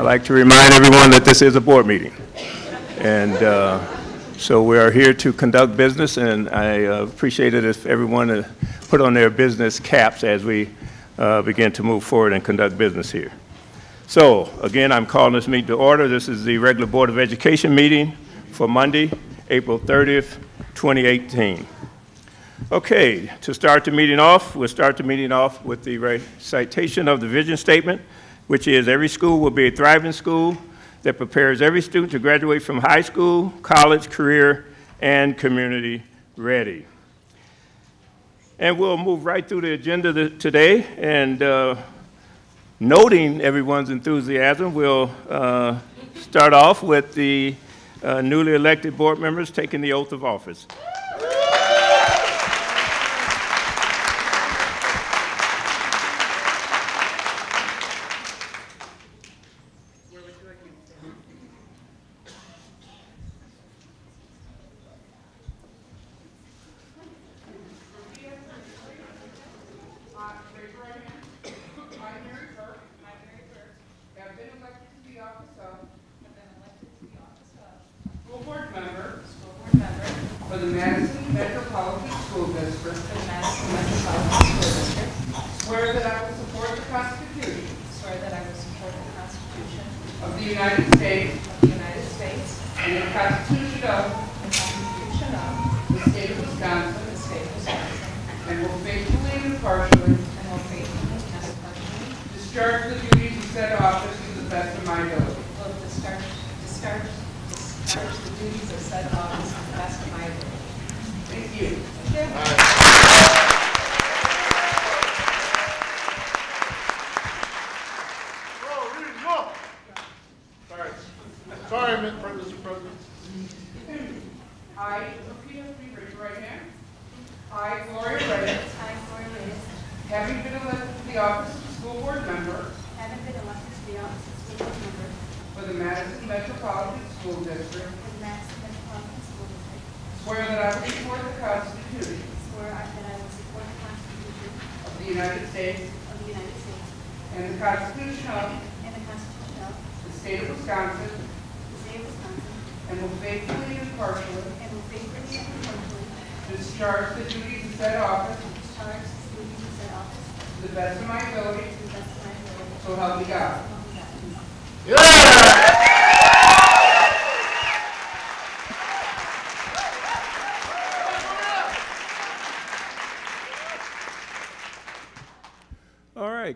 like to remind everyone that this is a board meeting. And so we are here to conduct business, and I appreciate it if everyone put on their business caps as we begin to move forward and conduct business here. So, again, I'm calling this meeting to order. This is the regular Board of Education meeting for Monday, April 30th, 2018. Okay, to start the meeting off, we'll start the meeting off with the recitation of the vision statement, which is every school will be a thriving school that prepares every student to graduate from high school, college, career, and community ready. And we'll move right through the agenda today, and noting everyone's enthusiasm, we'll start off with the newly elected board members taking the oath of office.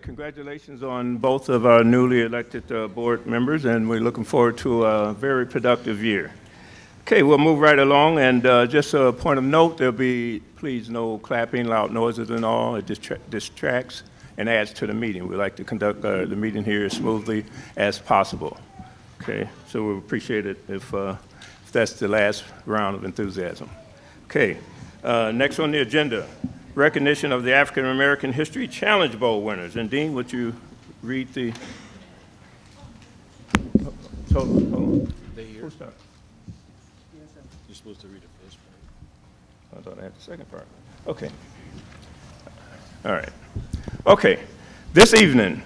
Congratulations on both of our newly elected board members, and we're looking forward to a very productive year. Okay, we'll move right along, and just a point of note, there'll be, please, no clapping, loud noises and all. It distracts and adds to the meeting. We like to conduct the meeting here as smoothly as possible. Okay, so we appreciate it if that's the last round of enthusiasm. Okay, next on the agenda. Recognition of the African American History Challenge Bowl winners. And Dean, would you read the total? They here? Who's that? You're supposed to read the first part. I thought I had the second part. Okay. All right. Okay. This evening,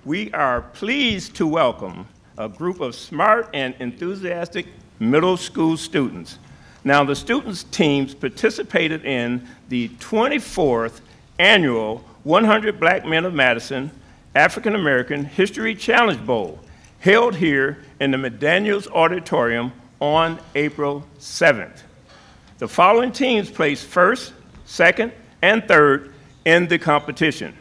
we are pleased to welcome a group of smart and enthusiastic middle school students. Now, the students' teams participated in the 24th Annual 100 Black Men of Madison African American History Challenge Bowl, held here in the McDaniels Auditorium on April 7th. The following teams placed first, second, and third in the competition.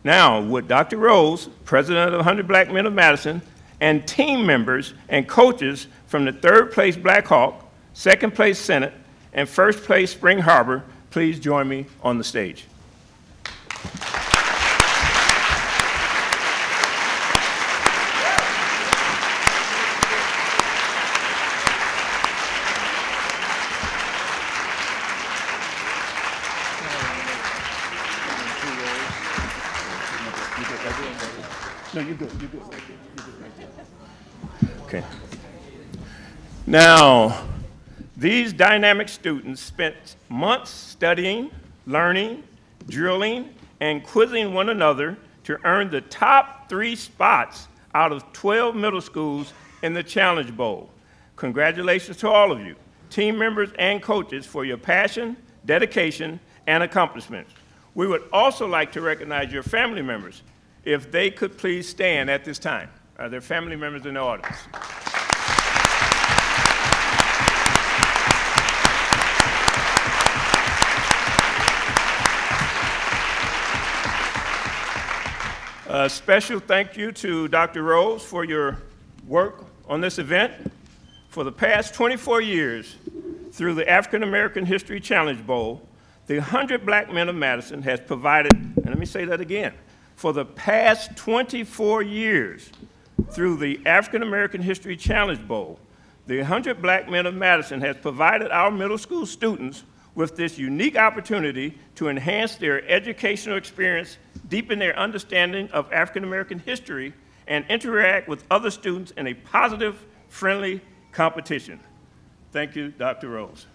Now, would Dr. Rose, president of the 100 Black Men of Madison, and team members and coaches from the third place Black Hawk, second place Senate, and first place Spring Harbor, please join me on the stage. No, you're good, you're good. Okay. Now, these dynamic students spent months studying, learning, drilling, and quizzing one another to earn the top 3 spots out of 12 middle schools in the Challenge Bowl. Congratulations to all of you, team members and coaches, for your passion, dedication, and accomplishments. We would also like to recognize your family members. If they could please stand at this time. Are there family members in the audience? A special thank you to Dr. Rose for your work on this event. For the past 24 years, through the African American History Challenge Bowl, the 100 Black Men of Madison has provided, and let me say that again, for the past 24 years, through the African American History Challenge Bowl, the 100 Black Men of Madison has provided our middle school students with this unique opportunity to enhance their educational experience, deepen their understanding of African American history, and interact with other students in a positive, friendly competition. Thank you, Dr. Rose.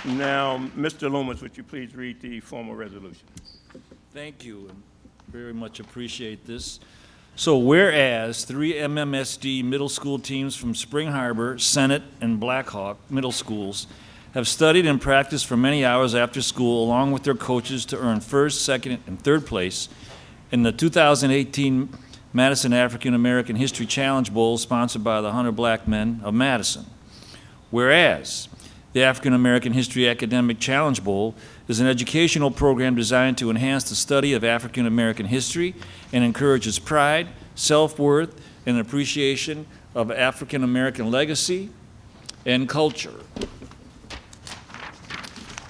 Now, Mr. Loomis, would you please read the formal resolution? Thank you, and very much appreciate this. So whereas 3 MMSD middle school teams from Spring Harbor, Senate, and Blackhawk middle schools have studied and practiced for many hours after school along with their coaches to earn first, second, and third place in the 2018 Madison African American History Challenge Bowl sponsored by the 100 Black Men of Madison. Whereas the African American History Academic Challenge Bowl is an educational program designed to enhance the study of African American history and encourages pride, self-worth, and appreciation of African American legacy and culture.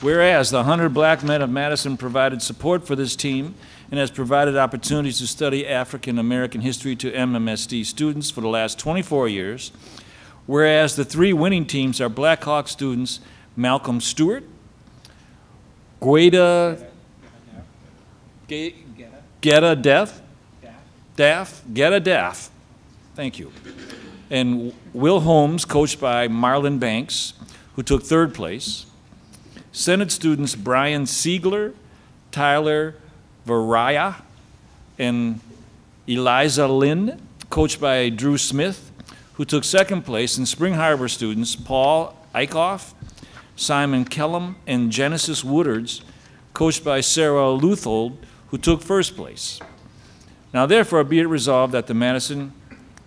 Whereas the 100 Black Men of Madison provided support for this team and has provided opportunities to study African American history to MMSD students for the last 24 years. Whereas the 3 winning teams are Black Hawk students Malcolm Stewart, Geta Daff, thank you, and Will Holmes, coached by Marlon Banks, who took 3rd place. Senate students Brian Siegler, Tyler Varaya, and Eliza Lynn, coached by Drew Smith, who took 2nd place, and Spring Harbor students Paul Eichhoff, Simon Kellum, and Genesis Woodards, coached by Sarah Luthold, who took 1st place. Now therefore be it resolved that the Madison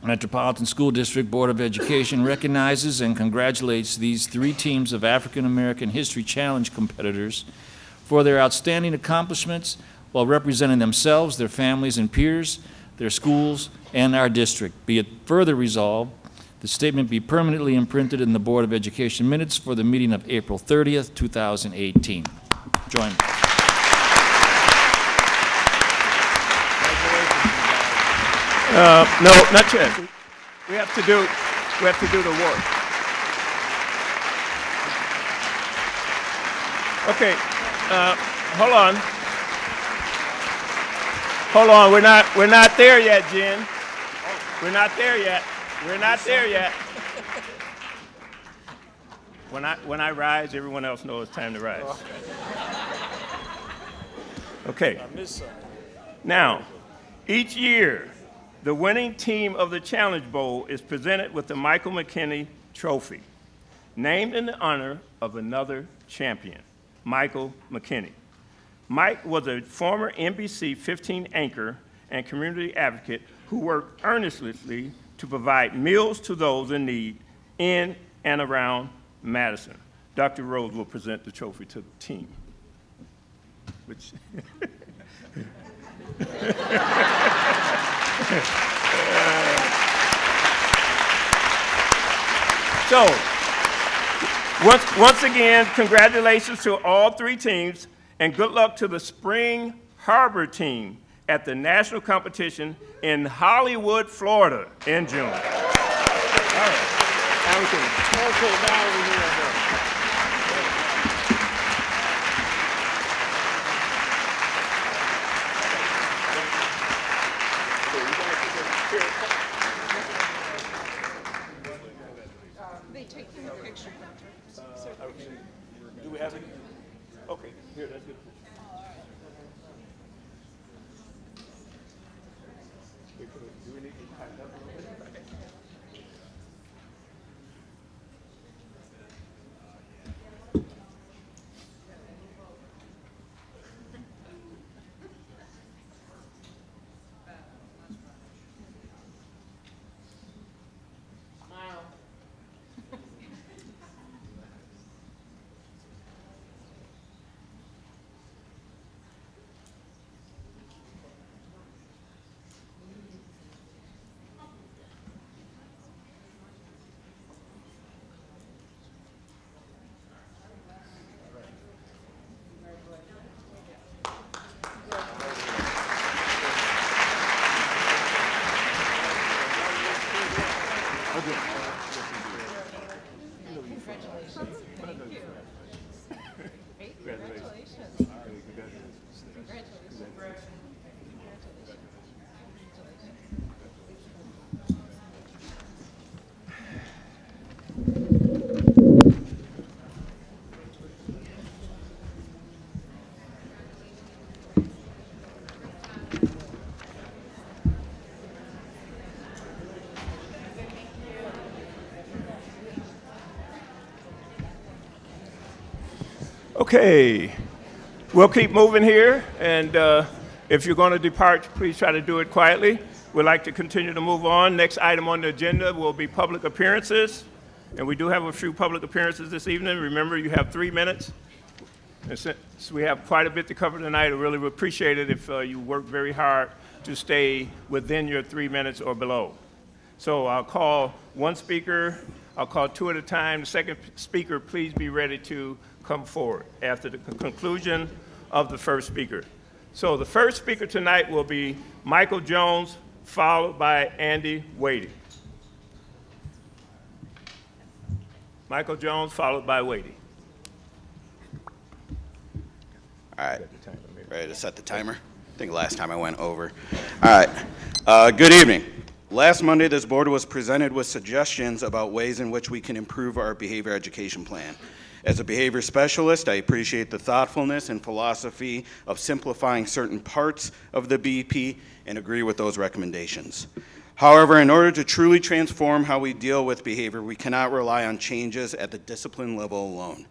Metropolitan School District Board of Education recognizes and congratulates these 3 teams of African American History Challenge competitors for their outstanding accomplishments while representing themselves, their families and peers, their schools, and our district. Be it further resolved, the statement be permanently imprinted in the Board of Education minutes for the meeting of April 30th, 2018. Join me. No, not yet. We have to do the work. Okay, hold on. Hold on, we're not there yet, Jen. We're not there yet. We're not there yet. When I rise, everyone else knows it's time to rise. Okay. Now, each year, the winning team of the Challenge Bowl is presented with the Michael McKinney Trophy, named in the honor of another champion, Michael McKinney. Mike was a former NBC 15 anchor and community advocate who worked earnestly to provide meals to those in need in and around Madison. Dr. Rose will present the trophy to the team. Which So, once again, congratulations to all 3 teams, and good luck to the Spring Harbor team at the national competition in Hollywood, Florida in June. All right. Now we can. Do we have Okay, we'll keep moving here, and if you're going to depart, please try to do it quietly. We'd like to continue to move on. Next item on the agenda will be public appearances, and we do have a few public appearances this evening. Remember, you have 3 minutes, and since we have quite a bit to cover tonight, I really would appreciate it if you work very hard to stay within your 3 minutes or below. So I'll call one speaker, I'll call two at a time. The second speaker, please be ready to come forward after the conclusion of the first speaker. So the first speaker tonight will be Michael Jones, followed by Andy Wadey. Michael Jones, followed by Wadey. All right, ready to set the timer? I think last time I went over. All right, good evening. Last Monday, this board was presented with suggestions about ways in which we can improve our behavior education plan. As a behavior specialist, I appreciate the thoughtfulness and philosophy of simplifying certain parts of the BEP and agree with those recommendations. However, in order to truly transform how we deal with behavior, we cannot rely on changes at the discipline level alone.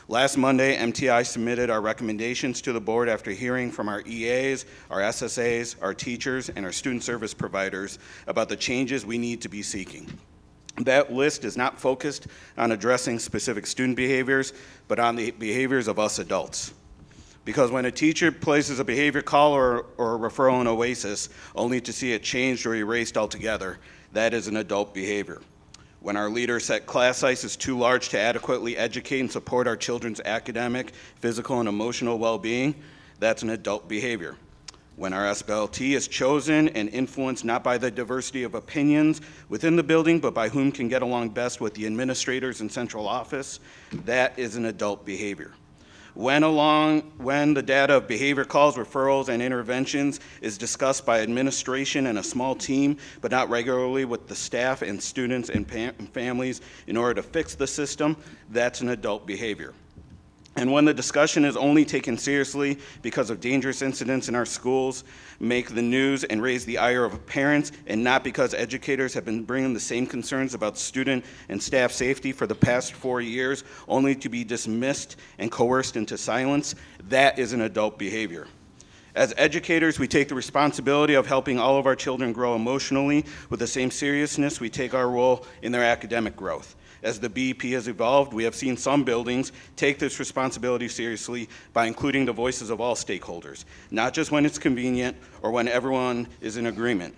Last Monday, MTI submitted our recommendations to the board after hearing from our EAs, our SSAs, our teachers, and our student service providers about the changes we need to be seeking. That list is not focused on addressing specific student behaviors, but on the behaviors of us adults. Because when a teacher places a behavior call or a referral in OASIS only to see it changed or erased altogether, that is an adult behavior. When our leaders set class sizes too large to adequately educate and support our children's academic, physical, and emotional well-being, that's an adult behavior. When our SBLT is chosen and influenced not by the diversity of opinions within the building, but by whom can get along best with the administrators in central office, that is an adult behavior. When the data of behavior calls, referrals, and interventions is discussed by administration and a small team, but not regularly with the staff and students and families in order to fix the system, that's an adult behavior. And when the discussion is only taken seriously because of dangerous incidents in our schools, make the news and raise the ire of parents, and not because educators have been bringing the same concerns about student and staff safety for the past 4 years, only to be dismissed and coerced into silence, that is an adult behavior. As educators, we take the responsibility of helping all of our children grow emotionally with the same seriousness we take our role in their academic growth. As the BEP has evolved, we have seen some buildings take this responsibility seriously by including the voices of all stakeholders, not just when it's convenient or when everyone is in agreement.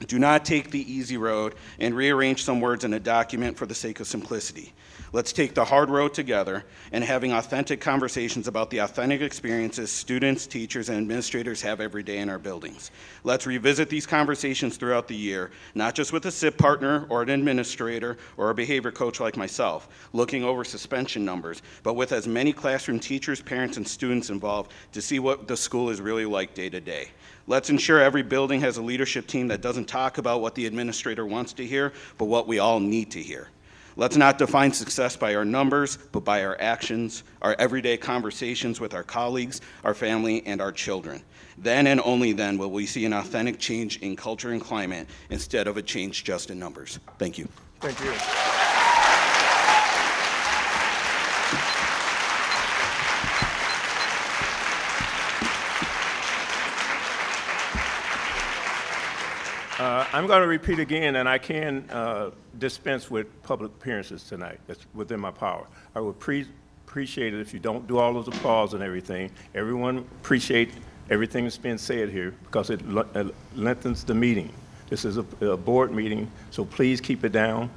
Do not take the easy road and rearrange some words in a document for the sake of simplicity. Let's take the hard road together and having authentic conversations about the authentic experiences students, teachers, and administrators have every day in our buildings. Let's revisit these conversations throughout the year, not just with a SIP partner or an administrator or a behavior coach like myself, looking over suspension numbers, but with as many classroom teachers, parents, and students involved to see what the school is really like day to day. Let's ensure every building has a leadership team that doesn't talk about what the administrator wants to hear, but what we all need to hear. Let's not define success by our numbers, but by our actions, our everyday conversations with our colleagues, our family, and our children. Then and only then will we see an authentic change in culture and climate instead of a change just in numbers. Thank you. Thank you. I'm going to repeat again, and I can dispense with public appearances tonight. That's within my power. I would appreciate it if you don't do all those applause and everything. Everyone appreciate everything that's been said here because it lengthens the meeting. This is a board meeting, so please keep it down.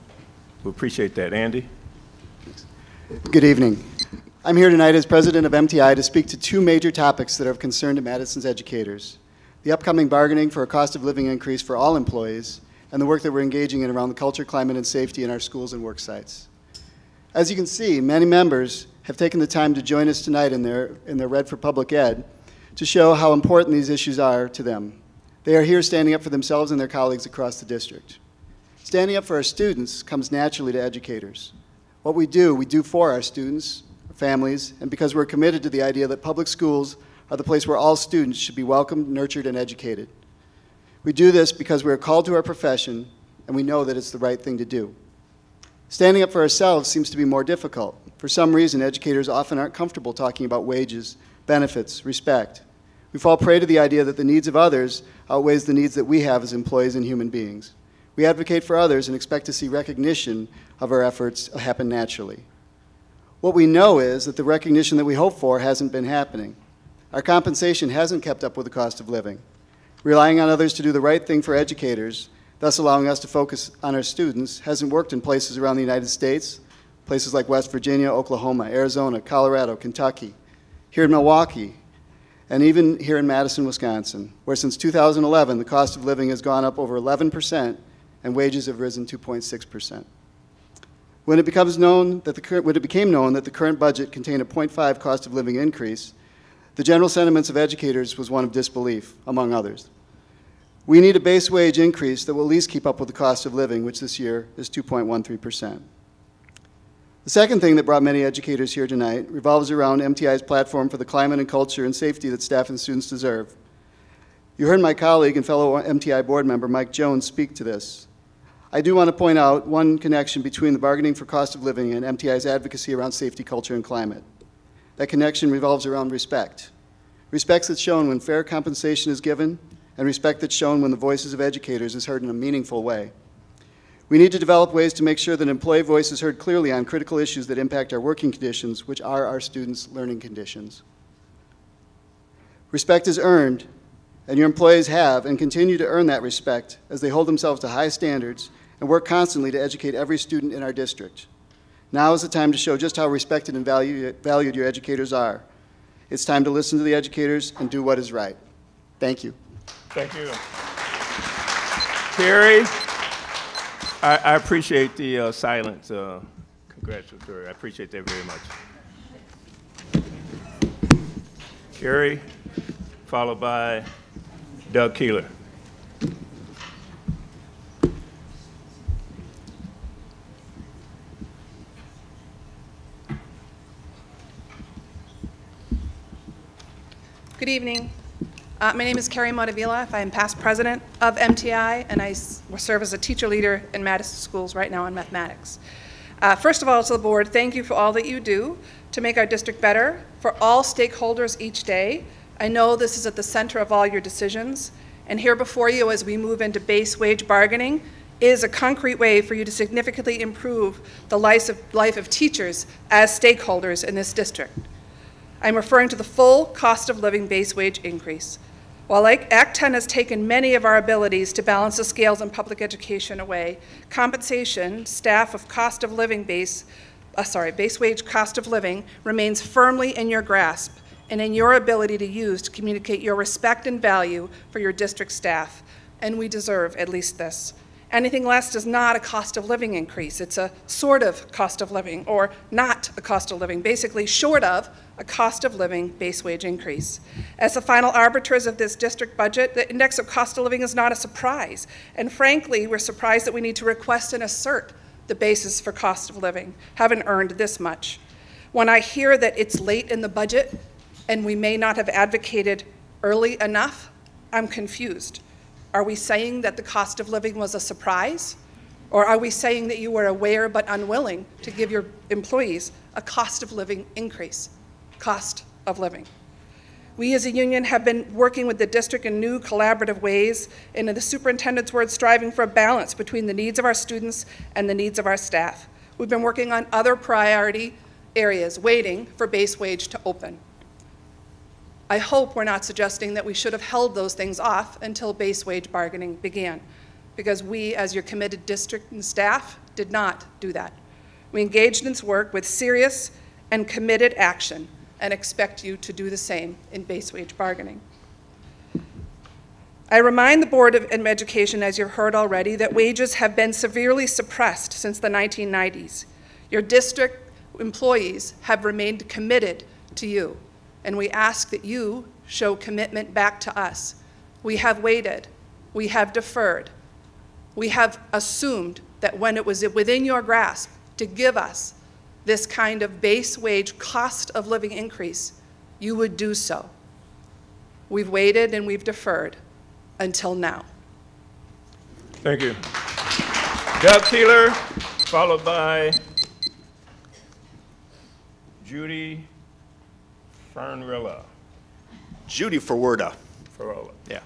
We appreciate that. Andy? Good evening. I'm here tonight as president of MTI to speak to two major topics that are of concern to Madison's educators: the upcoming bargaining for a cost of living increase for all employees, and the work that we're engaging in around the culture, climate, and safety in our schools and work sites. As you can see, many members have taken the time to join us tonight in their Red for Public Ed to show how important these issues are to them. They are here standing up for themselves and their colleagues across the district. Standing up for our students comes naturally to educators. What we do for our students, our families, and because we're committed to the idea that public schools are the place where all students should be welcomed, nurtured, and educated. We do this because we are called to our profession, and we know that it's the right thing to do. Standing up for ourselves seems to be more difficult. For some reason, educators often aren't comfortable talking about wages, benefits, respect. We fall prey to the idea that the needs of others outweighs the needs that we have as employees and human beings. We advocate for others and expect to see recognition of our efforts happen naturally. What we know is that the recognition that we hope for hasn't been happening. Our compensation hasn't kept up with the cost of living. Relying on others to do the right thing for educators, thus allowing us to focus on our students, hasn't worked in places around the United States, places like West Virginia, Oklahoma, Arizona, Colorado, Kentucky, here in Milwaukee, and even here in Madison, Wisconsin, where since 2011 the cost of living has gone up over 11% and wages have risen 2.6%. When it became known that the current budget contained a 0.5 cost of living increase, the general sentiments of educators was one of disbelief, among others. We need a base wage increase that will at least keep up with the cost of living, which this year is 2.13%. The second thing that brought many educators here tonight revolves around MTI's platform for the climate and culture and safety that staff and students deserve. You heard my colleague and fellow MTI board member Mike Jones speak to this. I do want to point out one connection between the bargaining for cost of living and MTI's advocacy around safety, culture, and climate. That connection revolves around respect. Respect that's shown when fair compensation is given, and respect that's shown when the voices of educators is heard in a meaningful way. We need to develop ways to make sure that employee voice is heard clearly on critical issues that impact our working conditions, which are our students' learning conditions. Respect is earned, and your employees have and continue to earn that respect as they hold themselves to high standards and work constantly to educate every student in our district. Now is the time to show just how respected and valued your educators are. It's time to listen to the educators and do what is right. Thank you. Thank you. Carrie, I appreciate the silent congratulatory. I appreciate that very much. Carrie, followed by Doug Keeler. Good evening. My name is Carrie Motivila. I am past president of MTI, and I serve as a teacher leader in Madison schools right now in mathematics. First of all, to the board, thank you for all that you do to make our district better for all stakeholders each day. I know this is at the center of all your decisions, and here before you as we move into base wage bargaining is a concrete way for you to significantly improve the life of teachers as stakeholders in this district. I'm referring to the full cost of living base wage increase. While Act 10 has taken many of our abilities to balance the scales in public education away, compensation, staff of cost of living base wage cost of living remains firmly in your grasp and in your ability to use to communicate your respect and value for your district staff, and we deserve at least this. Anything less is not a cost of living increase. It's a sort of cost of living, or not a cost of living, basically short of a cost of living base wage increase. As the final arbiters of this district budget, the index of cost of living is not a surprise. And frankly, we're surprised that we need to request and assert the basis for cost of living, haven't earned this much. When I hear that it's late in the budget and we may not have advocated early enough, I'm confused. Are we saying that the cost of living was a surprise? Or are we saying that you were aware but unwilling to give your employees a cost of living increase? Cost of living. We as a union have been working with the district in new collaborative ways, and in the superintendent's words, striving for a balance between the needs of our students and the needs of our staff. We've been working on other priority areas, waiting for base wage to open. I hope we're not suggesting that we should have held those things off until base wage bargaining began, because we, as your committed district and staff, did not do that. We engaged in this work with serious and committed action and expect you to do the same in base wage bargaining. I remind the Board of Education, as you've heard already, that wages have been severely suppressed since the 1990s. Your district employees have remained committed to you, and we ask that you show commitment back to us. We have waited, we have deferred, we have assumed that when it was within your grasp to give us this kind of base wage cost of living increase, you would do so. We've waited and we've deferred until now. Thank you. Doug Keeler, followed by Judy Fernrilla. Judy Forwerda. Fernrilla. Yeah.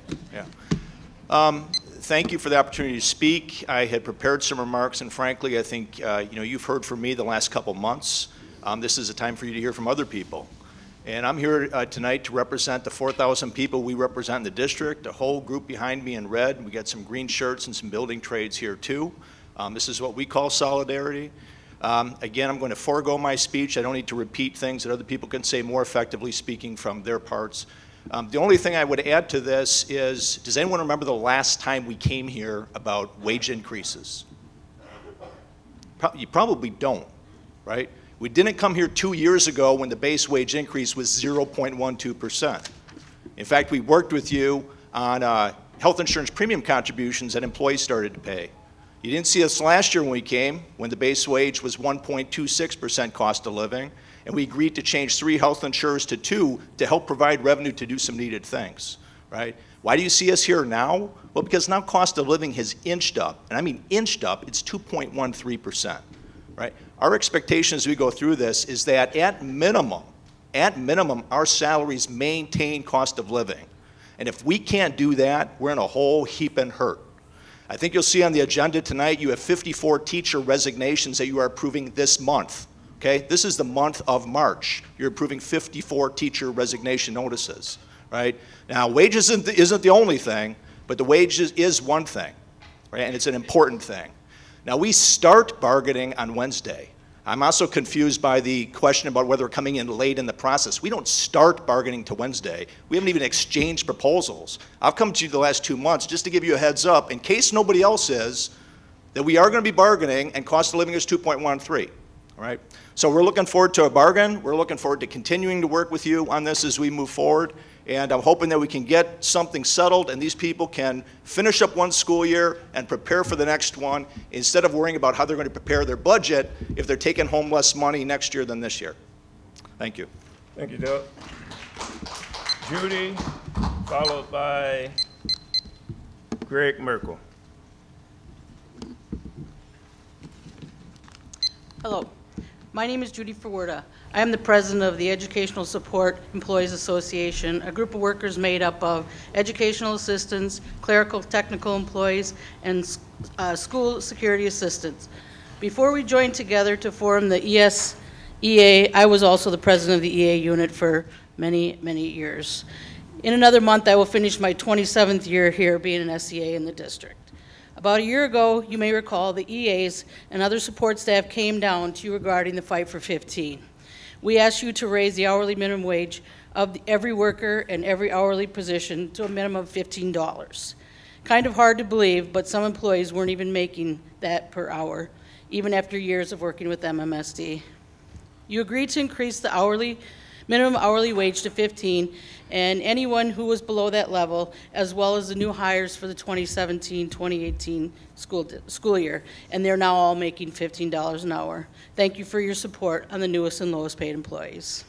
Thank you for the opportunity to speak. I had prepared some remarks, and frankly, I think you've heard from me the last couple months. This is a time for you to hear from other people. And I'm here tonight to represent the 4,000 people we represent in the district, a whole group behind me in red. We got some green shirts and some building trades here too. This is what we call solidarity. Again, I'm going to forego my speech. I don't need to repeat things that other people can say more effectively speaking from their parts. The only thing I would add to this is, does anyone remember the last time we came here about wage increases? You probably don't, right? We didn't come here 2 years ago when the base wage increase was 0.12%. In fact, we worked with you on health insurance premium contributions that employees started to pay. You didn't see us last year when we came, when the base wage was 1.26% cost of living, and we agreed to change 3 health insurers to 2 to help provide revenue to do some needed things, right? Why do you see us here now? Well, because now cost of living has inched up, and I mean inched up, it's 2.13%, right? Our expectation as we go through this is that at minimum, our salaries maintain cost of living. And if we can't do that, we're in a whole heap and hurt. I think you'll see on the agenda tonight you have 54 teacher resignations that you are approving this month. Okay? This is the month of March. You're approving 54 teacher resignation notices, right? Now, wages isn't the only thing, but the wages is one thing, right? And it's an important thing. Now, we start bargaining on Wednesday. I'm also confused by the question about whether we're coming in late in the process. We don't start bargaining to Wednesday. We haven't even exchanged proposals. I've come to you the last 2 months just to give you a heads up, in case nobody else is, that we are going to be bargaining and cost of living is 2.13, all right? So we're looking forward to a bargain. We're looking forward to continuing to work with you on this as we move forward. And I'm hoping that we can get something settled and these people can finish up one school year and prepare for the next one instead of worrying about how they're going to prepare their budget if they're taking home less money next year than this year. Thank you. Thank you, Doug. Judy, followed by Greg Merkel. Hello, my name is Judy Forwerda. I am the president of the Educational Support Employees Association, a group of workers made up of educational assistants, clerical technical employees, and school security assistants. Before we joined together to form the EA, I was also the president of the EA unit for many, many years. In another month, I will finish my 27th year here being an SEA in the district. About a year ago, you may recall, the EAs and other support staff came down to you regarding the Fight for 15. We asked you to raise the hourly minimum wage of every worker and every hourly position to a minimum of $15. Kind of hard to believe, but some employees weren't even making that per hour, even after years of working with MMSD. You agreed to increase the minimum hourly wage to $15 and anyone who was below that level, as well as the new hires for the 2017-2018 school year, and they're now all making $15 an hour. Thank you for your support on the newest and lowest paid employees.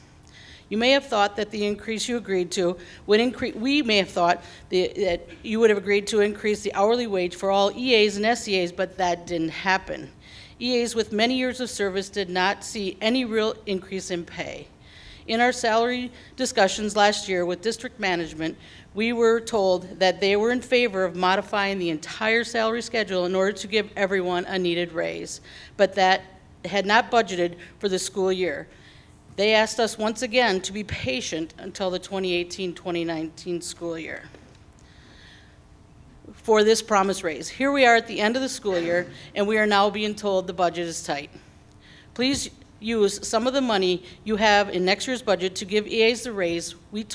You may have thought that the increase you agreed to would increase, we may have thought that you would have agreed to increase the hourly wage for all EAs and SEAs, but that didn't happen. EAs with many years of service did not see any real increase in pay. In our salary discussions last year with district management, we were told that they were in favor of modifying the entire salary schedule in order to give everyone a needed raise, but that had not budgeted for the school year. They asked us once again to be patient until the 2018-2019 school year for this promised raise. Here we are at the end of the school year, and we are now being told the budget is tight. Please use some of the money you have in next year's budget to give EAs the raise we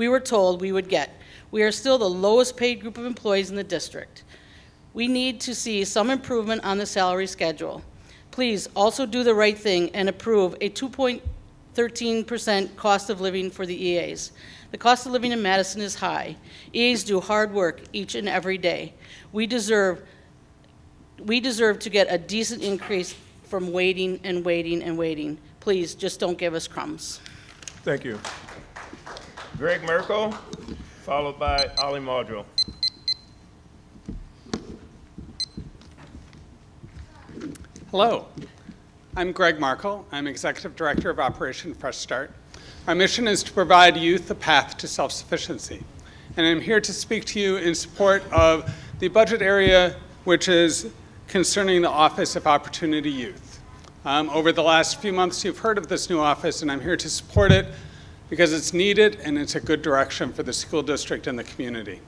were told we would get. We are still the lowest paid group of employees in the district. We need to see some improvement on the salary schedule. Please also do the right thing and approve a 2.13% cost of living for the EAs. The cost of living in Madison is high. EAs do hard work each and every day. We deserve to get a decent increase from waiting and waiting and waiting. Please, just don't give us crumbs. Thank you. Greg Merkel, followed by Ollie Muldrow. Hello, I'm Greg Markle. I'm Executive Director of Operation Fresh Start. Our mission is to provide youth a path to self-sufficiency. And I'm here to speak to you in support of the budget area which is concerning the Office of Opportunity Youth. Over the last few months, you've heard of this new office, and I'm here to support it because it's needed and it's a good direction for the school district and the community.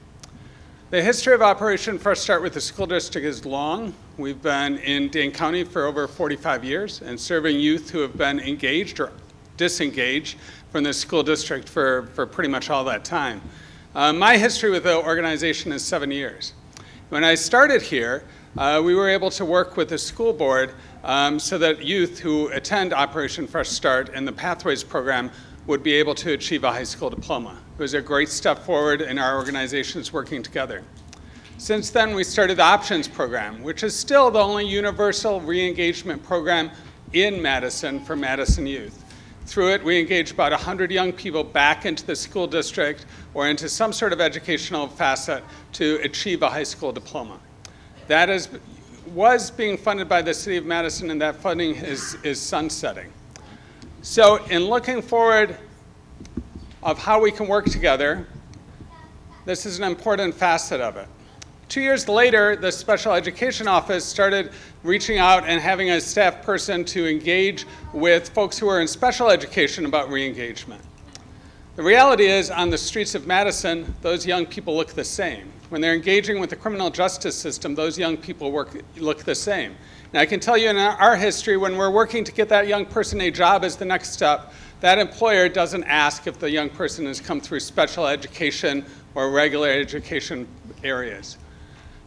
The history of Operation Fresh Start with the school district is long. We've been in Dane County for over 45 years and serving youth who have been engaged or disengaged from the school district for pretty much all that time. My history with the organization is 7 years. When I started here, we were able to work with the school board so that youth who attend Operation Fresh Start and the Pathways program would be able to achieve a high school diploma. It was a great step forward in our organizations working together. Since then, we started the Options program, which is still the only universal re-engagement program in Madison for Madison youth. Through it, we engage about 100 young people back into the school district or into some sort of educational facet to achieve a high school diploma. That was being funded by the City of Madison, and that funding is sunsetting. So in looking forward of how we can work together, this is an important facet of it. 2 years later, the Special Education Office started reaching out and having a staff person to engage with folks who are in special education about re-engagement. The reality is, on the streets of Madison, those young people look the same. When they're engaging with the criminal justice system, those young people look the same. Now, I can tell you in our history, when we're working to get that young person a job as the next step, that employer doesn't ask if the young person has come through special education or regular education areas.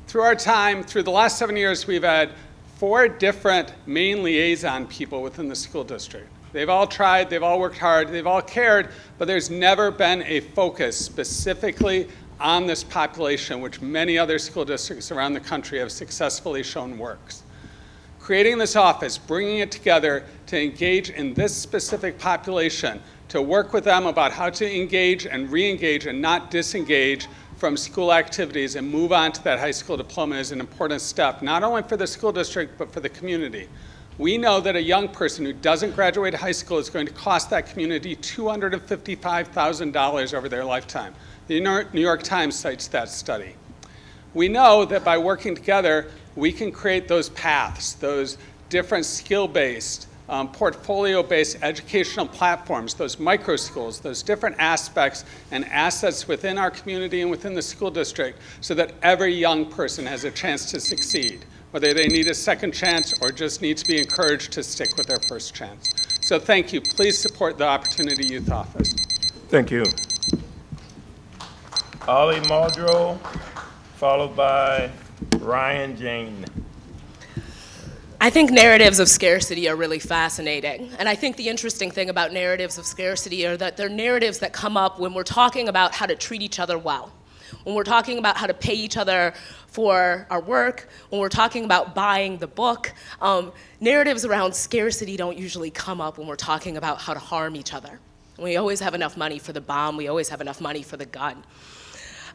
Through our time, through the last 7 years, we've had 4 different main liaison people within the school district. They've all tried, they've all worked hard, they've all cared, but there's never been a focus specifically on this population, which many other school districts around the country have successfully shown works. Creating this office, bringing it together to engage in this specific population, to work with them about how to engage and re-engage and not disengage from school activities and move on to that high school diploma is an important step, not only for the school district, but for the community. We know that a young person who doesn't graduate high school is going to cost that community $255,000 over their lifetime. The New York Times cites that study. We know that by working together, we can create those paths, those different skill-based, portfolio-based educational platforms, those micro schools, those different aspects and assets within our community and within the school district so that every young person has a chance to succeed, whether they need a second chance or just need to be encouraged to stick with their first chance. So thank you. Please support the Opportunity Youth Office. Thank you. Ollie Muldrow, followed by Ryan Jane. I think narratives of scarcity are really fascinating. And I think the interesting thing about narratives of scarcity are that they're narratives that come up when we're talking about how to treat each other well, when we're talking about how to pay each other for our work, when we're talking about buying the book. Narratives around scarcity don't usually come up when we're talking about how to harm each other. We always have enough money for the bomb. We always have enough money for the gun.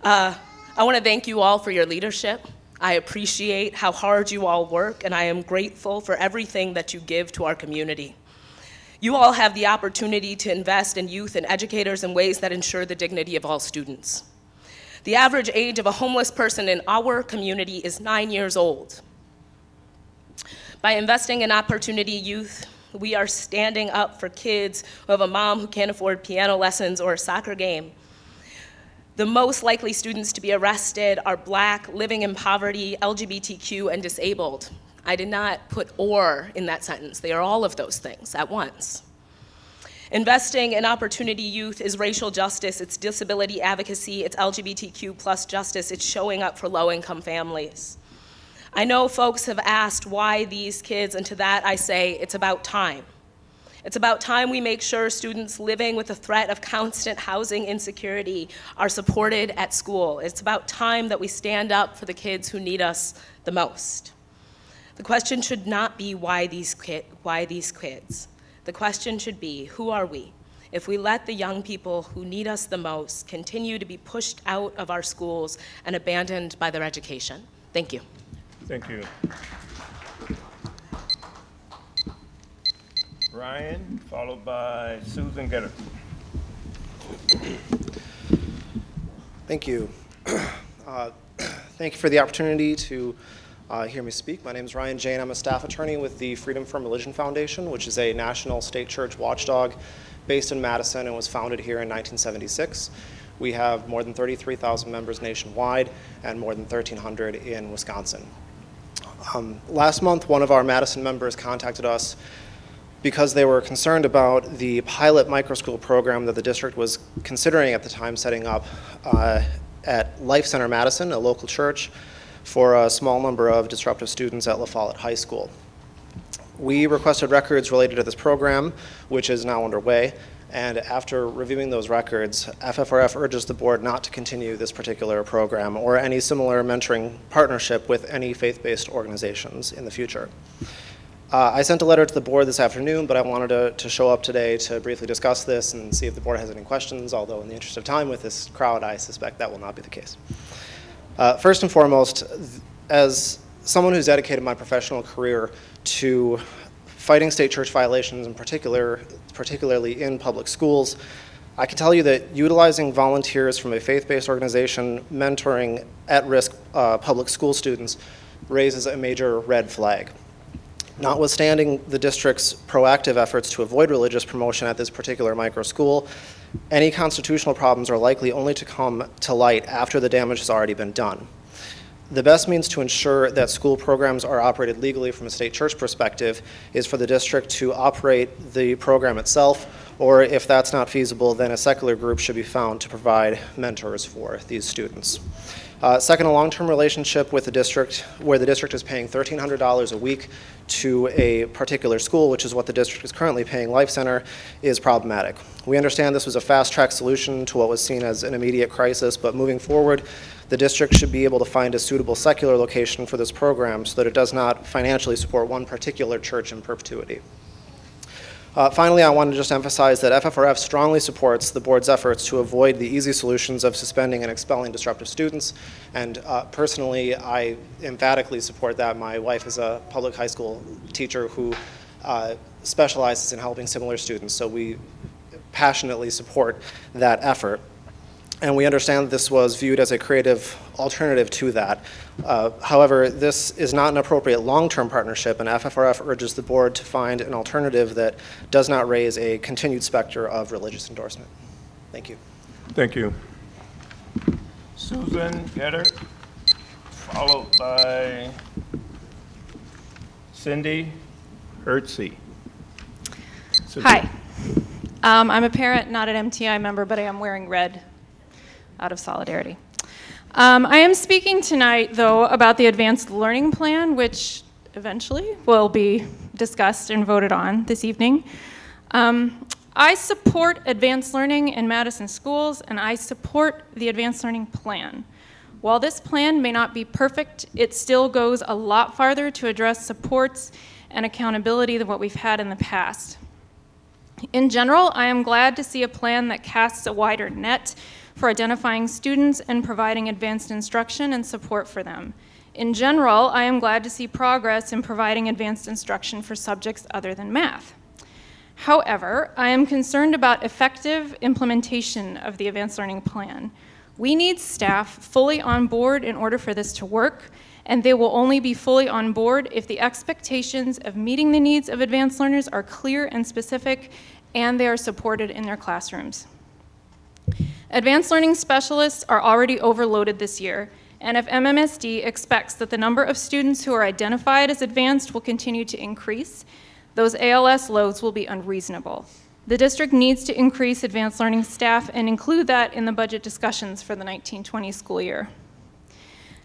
I want to thank you all for your leadership. I appreciate how hard you all work, and I am grateful for everything that you give to our community. You all have the opportunity to invest in youth and educators in ways that ensure the dignity of all students. The average age of a homeless person in our community is 9 years old. By investing in Opportunity Youth, we are standing up for kids who have a mom who can't afford piano lessons or a soccer game. The most likely students to be arrested are Black, living in poverty, LGBTQ, and disabled. I did not put or in that sentence. They are all of those things at once. Investing in Opportunity Youth is racial justice, it's disability advocacy, it's LGBTQ plus justice, it's showing up for low-income families. I know folks have asked why these kids, and to that I say it's about time. It's about time we make sure students living with the threat of constant housing insecurity are supported at school. It's about time that we stand up for the kids who need us the most. The question should not be why these kids. The question should be, who are we? If we let the young people who need us the most continue to be pushed out of our schools and abandoned by their education. Thank you. Thank you. Ryan, followed by Susan Getter. Thank you. Thank you for the opportunity to hear me speak. My name is Ryan Jane. I'm a staff attorney with the Freedom from Religion Foundation, which is a national state church watchdog based in Madison and was founded here in 1976. We have more than 33,000 members nationwide and more than 1,300 in Wisconsin. Last month, one of our Madison members contacted us because they were concerned about the pilot microschool program that the district was considering at the time setting up at Life Center Madison, a local church, for a small number of disruptive students at La Follette High School. We requested records related to this program, which is now underway, and after reviewing those records, FFRF urges the board not to continue this particular program or any similar mentoring partnership with any faith-based organizations in the future. I sent a letter to the board this afternoon, but I wanted to show up today to briefly discuss this and see if the board has any questions, although in the interest of time with this crowd, I suspect that will not be the case. First and foremost, as someone who's dedicated my professional career to fighting state church violations, in particularly in public schools, I can tell you that utilizing volunteers from a faith-based organization mentoring at-risk public school students raises a major red flag. Notwithstanding the district's proactive efforts to avoid religious promotion at this particular micro school, any constitutional problems are likely only to come to light after the damage has already been done. The best means to ensure that school programs are operated legally from a state church perspective is for the district to operate the program itself, or if that's not feasible, then a secular group should be found to provide mentors for these students. Second, a long-term relationship with the district where the district is paying $1,300 a week to a particular school, which is what the district is currently paying Life Center, is problematic. We understand this was a fast-track solution to what was seen as an immediate crisis, but moving forward, the district should be able to find a suitable secular location for this program so that it does not financially support one particular church in perpetuity. Finally, I want to just emphasize that FFRF strongly supports the board's efforts to avoid the easy solutions of suspending and expelling disruptive students, and personally, I emphatically support that. My wife is a public high school teacher who specializes in helping similar students, so we passionately support that effort. And we understand that this was viewed as a creative alternative to that. However, this is not an appropriate long-term partnership, and FFRF urges the board to find an alternative that does not raise a continued specter of religious endorsement. Thank you. Thank you. Susan Getter, followed by Cindy Hertzy. Hi. I'm a parent, not an MTI member, but I am wearing red out of solidarity. I am speaking tonight, though, about the Advanced Learning Plan, which eventually will be discussed and voted on this evening. I support advanced learning in Madison schools, and I support the advanced learning plan. While this plan may not be perfect, it still goes a lot farther to address supports and accountability than what we've had in the past. In general, I am glad to see a plan that casts a wider net for identifying students and providing advanced instruction and support for them. In general, I am glad to see progress in providing advanced instruction for subjects other than math. However, I am concerned about effective implementation of the advanced learning plan. We need staff fully on board in order for this to work, and they will only be fully on board if the expectations of meeting the needs of advanced learners are clear and specific, and they are supported in their classrooms. Advanced learning specialists are already overloaded this year, and if MMSD expects that the number of students who are identified as advanced will continue to increase, those ALS loads will be unreasonable. The district needs to increase advanced learning staff and include that in the budget discussions for the 1920 school year.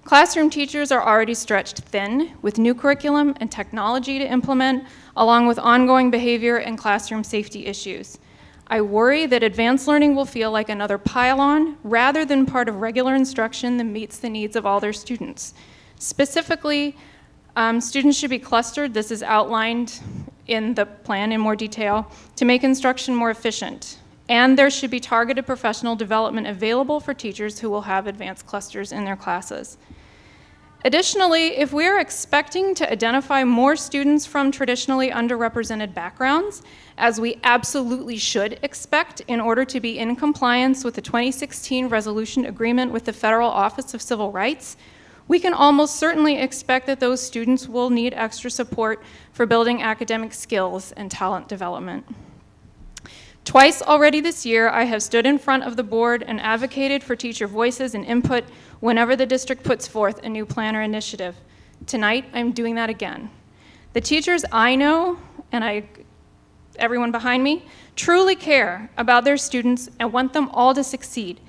Classroom teachers are already stretched thin with new curriculum and technology to implement, along with ongoing behavior and classroom safety issues. I worry that advanced learning will feel like another pile-on rather than part of regular instruction that meets the needs of all their students. Specifically, students should be clustered. This is outlined in the plan in more detail to make instruction more efficient. And there should be targeted professional development available for teachers who will have advanced clusters in their classes. Additionally, if we are expecting to identify more students from traditionally underrepresented backgrounds, as we absolutely should expect in order to be in compliance with the 2016 resolution agreement with the Federal Office of Civil Rights, we can almost certainly expect that those students will need extra support for building academic skills and talent development. Twice already this year, I have stood in front of the board and advocated for teacher voices and input whenever the district puts forth a new plan or initiative. Tonight, I'm doing that again. The teachers I know, and everyone behind me, truly care about their students and want them all to succeed.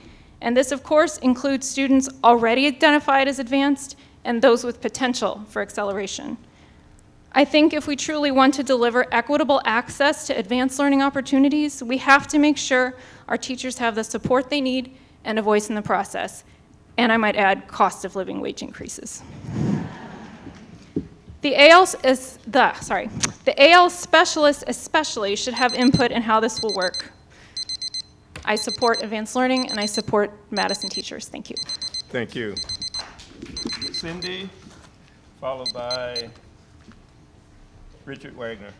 And this, of course, includes students already identified as advanced and those with potential for acceleration. I think if we truly want to deliver equitable access to advanced learning opportunities, we have to make sure our teachers have the support they need and a voice in the process. And I might add, cost of living wage increases. The AL specialists especially should have input in how this will work. I support advanced learning, and I support Madison teachers. Thank you. Thank you. Cindy, followed by Richard Wagner.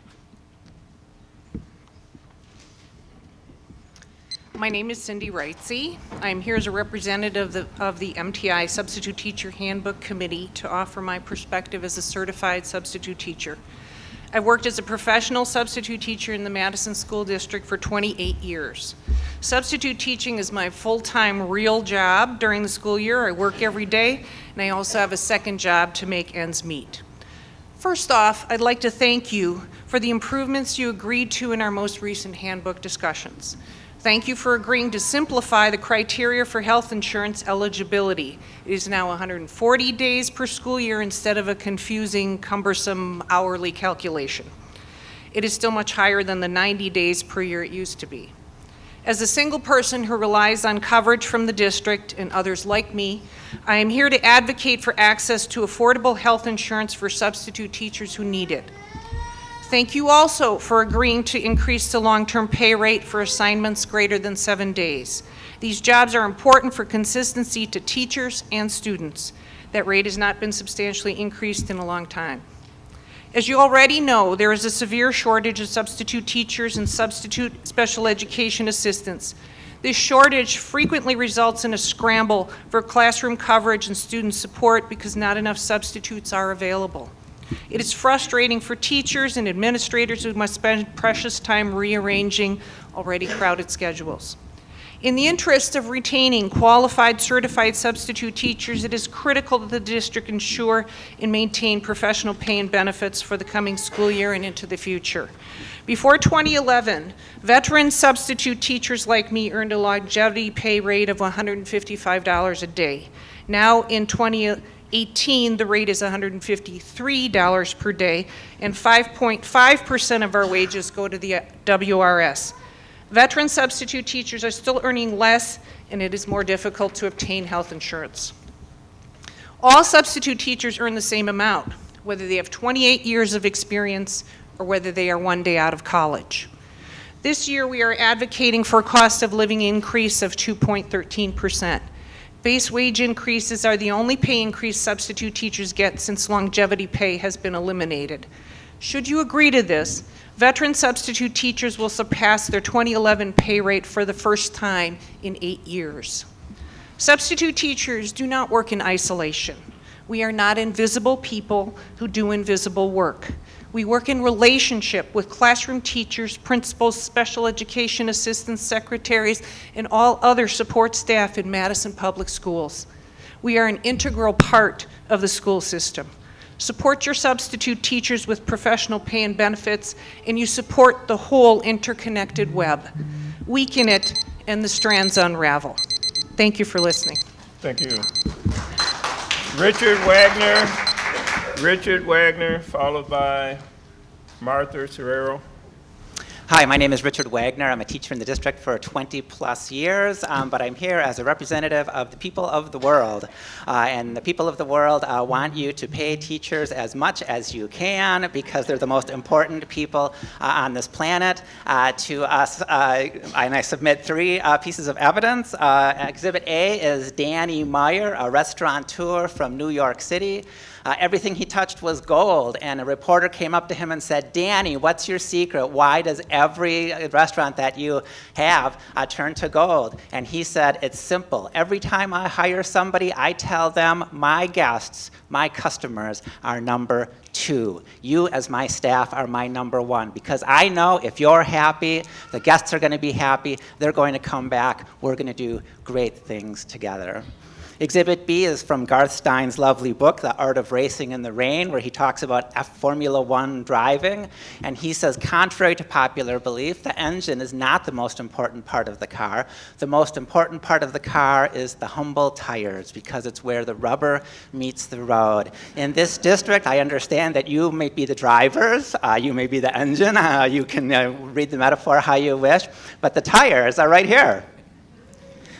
My name is Cindy Wrightsey. I'm here as a representative of the MTI Substitute Teacher Handbook Committee to offer my perspective as a certified substitute teacher. I've worked as a professional substitute teacher in the Madison School District for 28 years. Substitute teaching is my full-time real job during the school year. I work every day, and I also have a second job to make ends meet. First off, I'd like to thank you for the improvements you agreed to in our most recent handbook discussions. Thank you for agreeing to simplify the criteria for health insurance eligibility. It is now 140 days per school year instead of a confusing, cumbersome hourly calculation. It is still much higher than the 90 days per year it used to be. As a single person who relies on coverage from the district and others like me, I am here to advocate for access to affordable health insurance for substitute teachers who need it. Thank you also for agreeing to increase the long-term pay rate for assignments greater than 7 days. These jobs are important for consistency to teachers and students. That rate has not been substantially increased in a long time. As you already know, there is a severe shortage of substitute teachers and substitute special education assistants. This shortage frequently results in a scramble for classroom coverage and student support because not enough substitutes are available. It is frustrating for teachers and administrators who must spend precious time rearranging already crowded schedules. In the interest of retaining qualified, certified substitute teachers, it is critical that the district ensure and maintain professional pay and benefits for the coming school year and into the future. Before 2011, veteran substitute teachers like me earned a longevity pay rate of $155 a day. Now in 18, the rate is $153 per day, and 5.5% of our wages go to the WRS. Veteran substitute teachers are still earning less, and it is more difficult to obtain health insurance. All substitute teachers earn the same amount, whether they have 28 years of experience or whether they are 1 day out of college. This year, we are advocating for a cost of living increase of 2.13%. Base wage increases are the only pay increase substitute teachers get since longevity pay has been eliminated. Should you agree to this, veteran substitute teachers will surpass their 2011 pay rate for the first time in 8 years. Substitute teachers do not work in isolation. We are not invisible people who do invisible work. We work in relationship with classroom teachers, principals, special education assistants, secretaries, and all other support staff in Madison Public Schools. We are an integral part of the school system. Support your substitute teachers with professional pay and benefits, and you support the whole interconnected web. Weaken it, and the strands unravel. Thank you for listening. Thank you. Richard Wagner, followed by Martha Serrero. Hi, my name is Richard Wagner. I'm a teacher in the district for 20+ years, but I'm here as a representative of the people of the world. And the people of the world want you to pay teachers as much as you can because they're the most important people on this planet. To us, and I submit 3 pieces of evidence. Exhibit A is Danny Meyer, a restaurateur from New York City. Everything he touched was gold, and a reporter came up to him and said, Danny, what's your secret? Why does every restaurant that you have turn to gold? And he said, it's simple. Every time I hire somebody, I tell them my guests, my customers are number 2. You as my staff are my number 1, because I know if you're happy, the guests are going to be happy, they're going to come back, we're going to do great things together. Exhibit B is from Garth Stein's lovely book, The Art of Racing in the Rain, where he talks about Formula One driving. And he says, contrary to popular belief, the engine is not the most important part of the car. The most important part of the car is the humble tires, because it's where the rubber meets the road. In this district, I understand that you may be the drivers, you may be the engine, you can read the metaphor how you wish, but the tires are right here.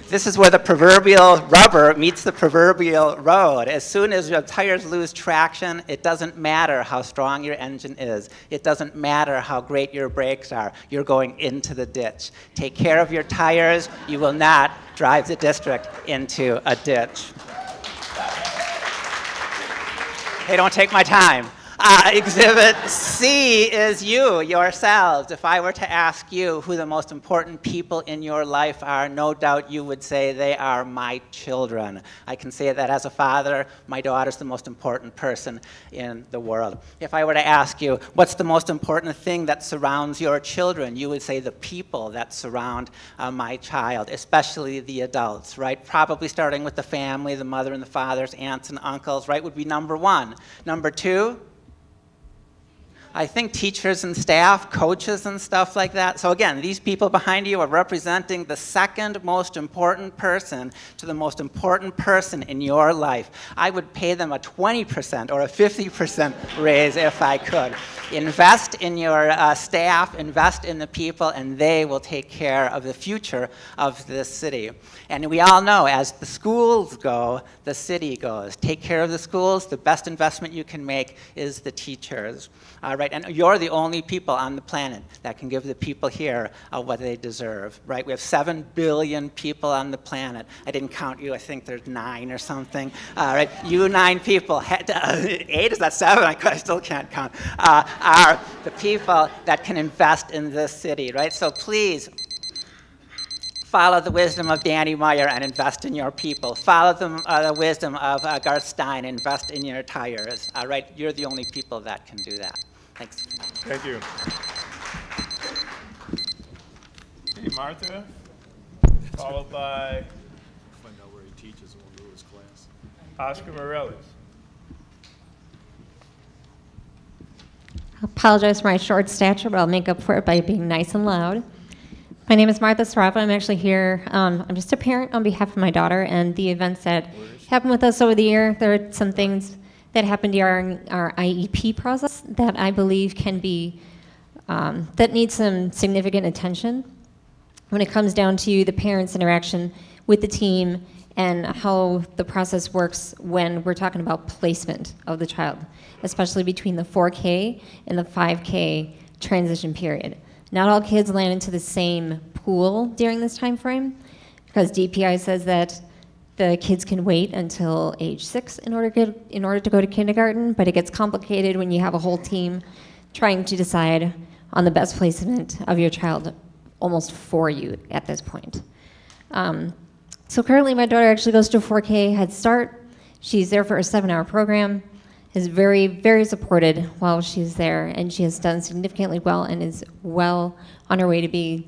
This is where the proverbial rubber meets the proverbial road. As soon as your tires lose traction, it doesn't matter how strong your engine is. It doesn't matter how great your brakes are. You're going into the ditch. Take care of your tires. You will not drive the district into a ditch. Hey, don't take my time. Exhibit C is you, yourselves. If I were to ask you who the most important people in your life are, no doubt you would say they are my children. I can say that as a father, my daughter's the most important person in the world. If I were to ask you, what's the most important thing that surrounds your children, you would say the people that surround my child, especially the adults, right? Probably starting with the family, the mother and the fathers, aunts and uncles, right, would be number 1. Number 2, I think teachers and staff, coaches and stuff like that. So again, these people behind you are representing the second most important person to the most important person in your life. I would pay them a 20% or a 50% raise if I could. Invest in your staff, invest in the people, and they will take care of the future of this city. And we all know, as the schools go, the city goes. Take care of the schools. The best investment you can make is the teachers. Right? And you're the only people on the planet that can give the people here what they deserve. Right? We have 7 billion people on the planet. I didn't count you. I think there's 9 or something. Right? You 9 people, 8, is that 7? I still can't count. Are the people that can invest in this city, right? So please follow the wisdom of Danny Meyer and invest in your people. Follow the wisdom of Garth Stein, invest in your tires, right? You're the only people that can do that. Thanks. Thank you. Hey, Martha, followed by Find out where he teaches and we'll go to his class. Oscar Morales. I apologize for my short stature, but I'll make up for it by being nice and loud. My name is Martha Sarava. I'm actually here. I'm just a parent on behalf of my daughter and the events that happened with us over the year. There are some things that happened during our IEP process that I believe can be, that need some significant attention when it comes down to the parents' interaction with the team and how the process works when we're talking about placement of the child, especially between the 4K and the 5K transition period. Not all kids land into the same pool during this time frame, because DPI says that the kids can wait until age 6 in order to go to kindergarten, but it gets complicated when you have a whole team trying to decide on the best placement of your child almost for you at this point. So currently my daughter actually goes to a 4K Head Start. She's there for a 7-hour program, is very, very supported while she's there, and she has done significantly well and is well on her way to be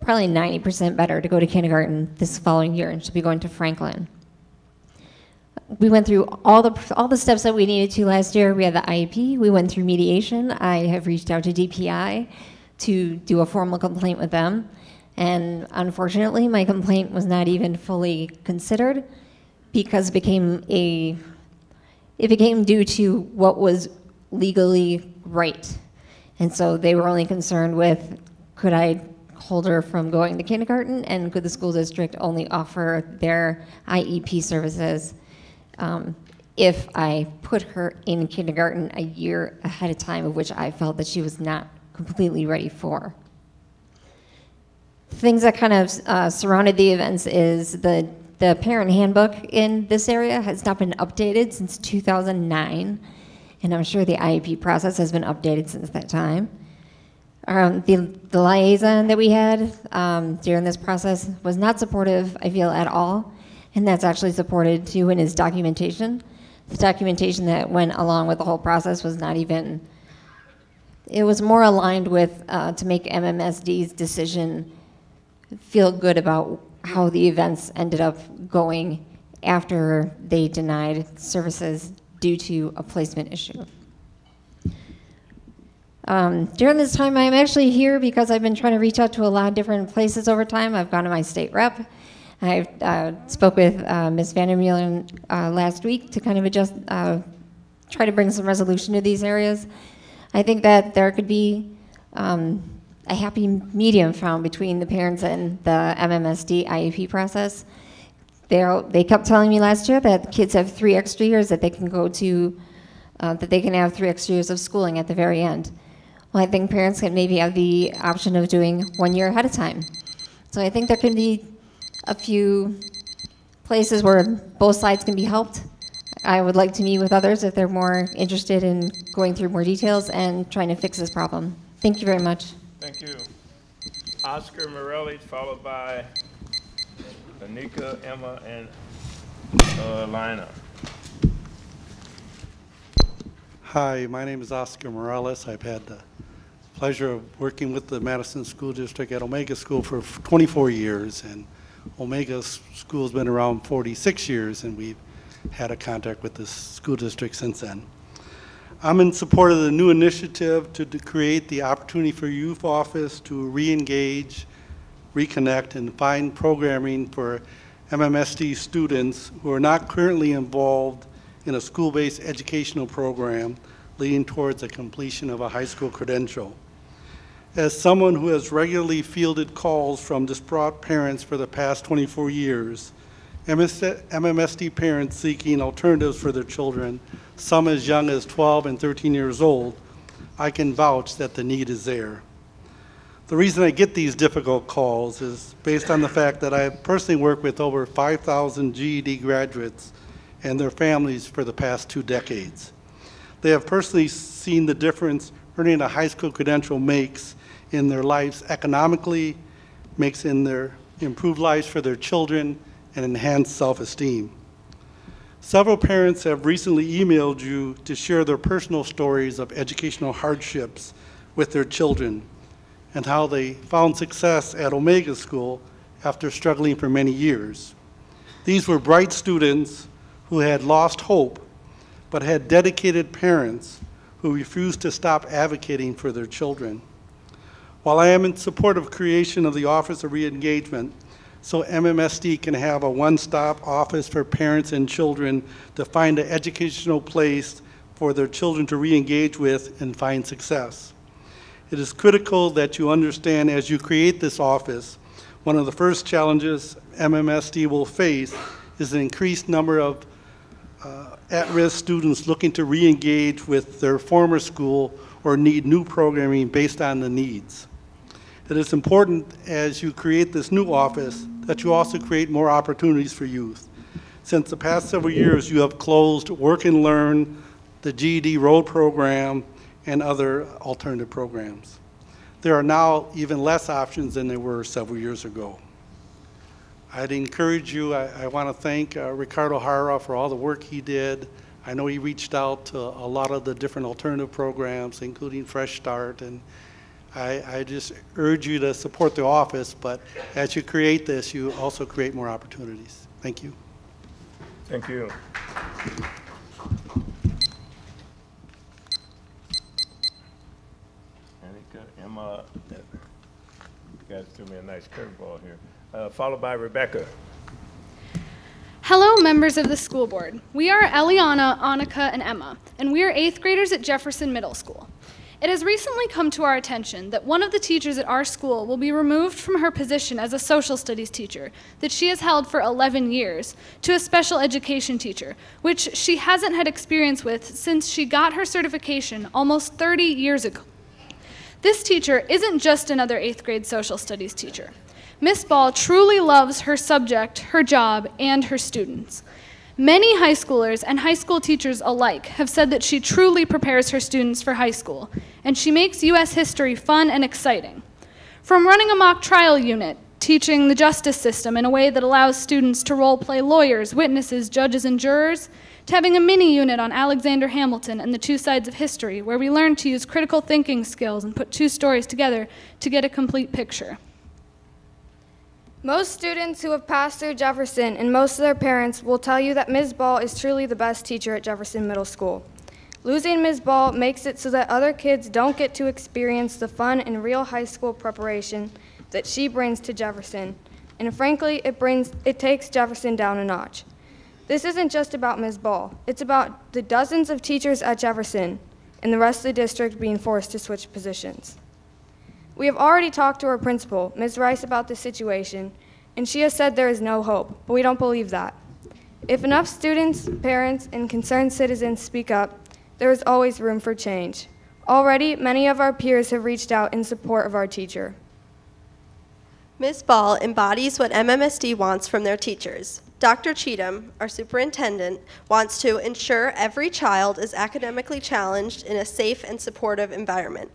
probably 90% better to go to kindergarten this following year, and she'll be going to Franklin. We went through all the steps that we needed to last year. We had the IEP, we went through mediation. I have reached out to DPI to do a formal complaint with them. And unfortunately, my complaint was not even fully considered because it became due to what was legally right. And so they were only concerned with, could I hold her from going to kindergarten, and could the school district only offer their IEP services if I put her in kindergarten a year ahead of time, of which I felt that she was not completely ready for. Things that kind of surrounded the events is the parent handbook in this area has not been updated since 2009, and I'm sure the IEP process has been updated since that time. The liaison that we had during this process was not supportive, I feel, at all, and that's actually supported too in his documentation. The documentation that went along with the whole process was not even, it was more aligned with to make MMSD's decision feel good about how the events ended up going after they denied services due to a placement issue. During this time, I'm actually here because I've been trying to reach out to a lot of different places over time. I've gone to my state rep. I spoke with Ms. Vandermeulen last week to kind of try to bring some resolution to these areas. I think that there could be a happy medium found between the parents and the MMSD IEP process. They kept telling me last year that the kids have 3 extra years that they can go to, that they can have 3 extra years of schooling at the very end. Well, I think parents can maybe have the option of doing 1 year ahead of time. So I think there can be a few places where both sides can be helped. I would like to meet with others if they're more interested in going through more details and trying to fix this problem. Thank you very much. Thank you. Oscar Morelli, followed by Anika, Emma, and Lina. Hi, my name is Oscar Morales. I've had the pleasure of working with the Madison School District at Omega School for 24 years, and Omega School has been around 46 years, and we've had a contact with the school district since then. I'm in support of the new initiative to create the opportunity for youth office to re-engage, reconnect, and find programming for MMSD students who are not currently involved in a school-based educational program leading towards the completion of a high school credential. As someone who has regularly fielded calls from distraught parents for the past 24 years, MMSD parents seeking alternatives for their children, some as young as 12 and 13 years old, I can vouch that the need is there. The reason I get these difficult calls is based on the fact that I personally worked with over 5,000 GED graduates and their families for the past 2 decades. They have personally seen the difference earning a high school credential makes in their lives economically, makes in their improved lives for their children, and enhanced self-esteem. Several parents have recently emailed you to share their personal stories of educational hardships with their children and how they found success at Omega School after struggling for many years. These were bright students who had lost hope, but had dedicated parents who refused to stop advocating for their children. While I am in support of creation of the Office of Reengagement, so MMSD can have a one-stop office for parents and children to find an educational place for their children to re-engage with and find success. It is critical that you understand as you create this office, one of the first challenges MMSD will face is an increased number of at-risk students looking to re-engage with their former school or need new programming based on the needs. It is important as you create this new office that you also create more opportunities for youth. Since the past several years, you have closed Work and Learn, the GED Road program, and other alternative programs. There are now even less options than there were several years ago. I'd encourage you, I want to thank Ricardo Hara for all the work he did. I know he reached out to a lot of the different alternative programs, including Fresh Start, and I just urge you to support the office, but as you create this, you also create more opportunities. Thank you. Thank you. Emma, you guys threw me a nice curveball here. Followed by Rebecca. Hello, members of the school board. We are Eliana, Annika, and Emma, and we are 8th graders at Jefferson Middle School. It has recently come to our attention that one of the teachers at our school will be removed from her position as a social studies teacher that she has held for 11 years to a special education teacher, which she hasn't had experience with since she got her certification almost 30 years ago. This teacher isn't just another 8th grade social studies teacher. Miss Ball truly loves her subject, her job, and her students. Many high schoolers and high school teachers alike have said that she truly prepares her students for high school, and she makes U.S. history fun and exciting. From running a mock trial unit, teaching the justice system in a way that allows students to role-play lawyers, witnesses, judges, and jurors, to having a mini unit on Alexander Hamilton and the two sides of history, where we learn to use critical thinking skills and put two stories together to get a complete picture. Most students who have passed through Jefferson and most of their parents will tell you that Ms. Ball is truly the best teacher at Jefferson Middle School. Losing Ms. Ball makes it so that other kids don't get to experience the fun and real high school preparation that she brings to Jefferson, and frankly, it takes Jefferson down a notch. This isn't just about Ms. Ball. It's about the dozens of teachers at Jefferson and the rest of the district being forced to switch positions. We have already talked to our principal, Ms. Rice, about this situation, and she has said there is no hope, but we don't believe that. If enough students, parents, and concerned citizens speak up, there is always room for change. Already, many of our peers have reached out in support of our teacher. Ms. Ball embodies what MMSD wants from their teachers. Dr. Cheatham, our superintendent, wants to ensure every child is academically challenged in a safe and supportive environment.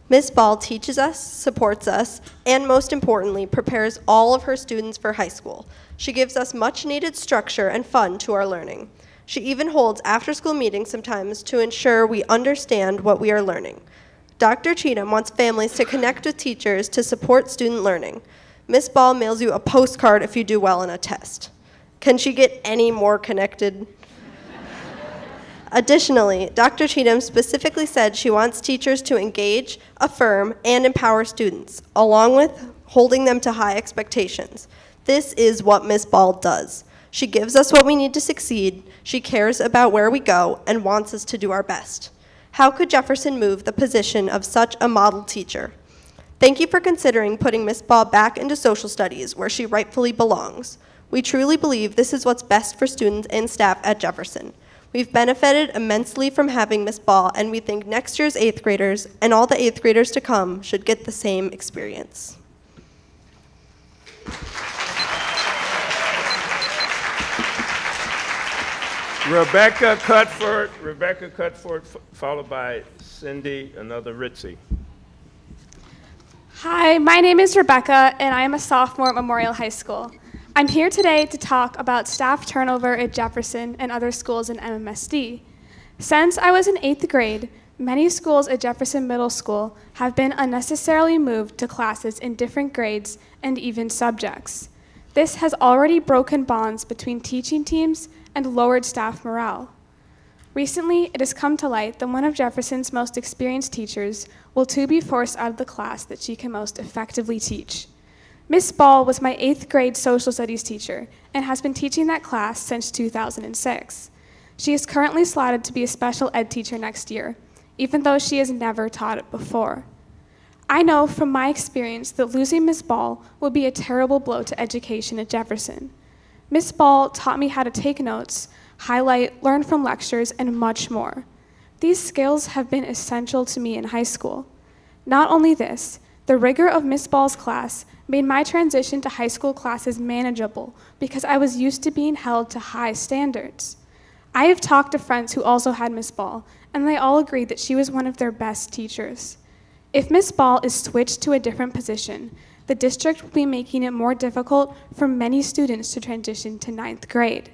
Ms. Ball teaches us, supports us, and most importantly, prepares all of her students for high school. She gives us much needed structure and fun to our learning. She even holds after-school meetings sometimes to ensure we understand what we are learning. Dr. Cheatham wants families to connect with teachers to support student learning. Ms. Ball mails you a postcard if you do well on a test. Can she get any more connected? Additionally, Dr. Cheatham specifically said she wants teachers to engage, affirm, and empower students, along with holding them to high expectations. This is what Ms. Ball does. She gives us what we need to succeed, she cares about where we go, and wants us to do our best. How could Jefferson move the position of such a model teacher? Thank you for considering putting Ms. Ball back into social studies, where she rightfully belongs. We truly believe this is what's best for students and staff at Jefferson. We've benefited immensely from having Ms. Ball, and we think next year's 8th graders and all the 8th graders to come should get the same experience. Rebecca Cutford, followed by Cindy, another Ritzy. Hi, my name is Rebecca, and I am a sophomore at Memorial High School. I'm here today to talk about staff turnover at Jefferson and other schools in MMSD. Since I was in 8th grade, many schools at Jefferson Middle School have been unnecessarily moved to classes in different grades and even subjects. This has already broken bonds between teaching teams and lowered staff morale. Recently, it has come to light that one of Jefferson's most experienced teachers will too be forced out of the class that she can most effectively teach. Miss Ball was my 8th grade social studies teacher and has been teaching that class since 2006. She is currently slotted to be a special ed teacher next year, even though she has never taught it before. I know from my experience that losing Miss Ball would be a terrible blow to education at Jefferson. Miss Ball taught me how to take notes, highlight, learn from lectures, and much more. These skills have been essential to me in high school. Not only this, the rigor of Miss Ball's class made my transition to high school classes manageable because I was used to being held to high standards. I have talked to friends who also had Miss Ball, and they all agreed that she was one of their best teachers. If Miss Ball is switched to a different position, the district will be making it more difficult for many students to transition to 9th grade.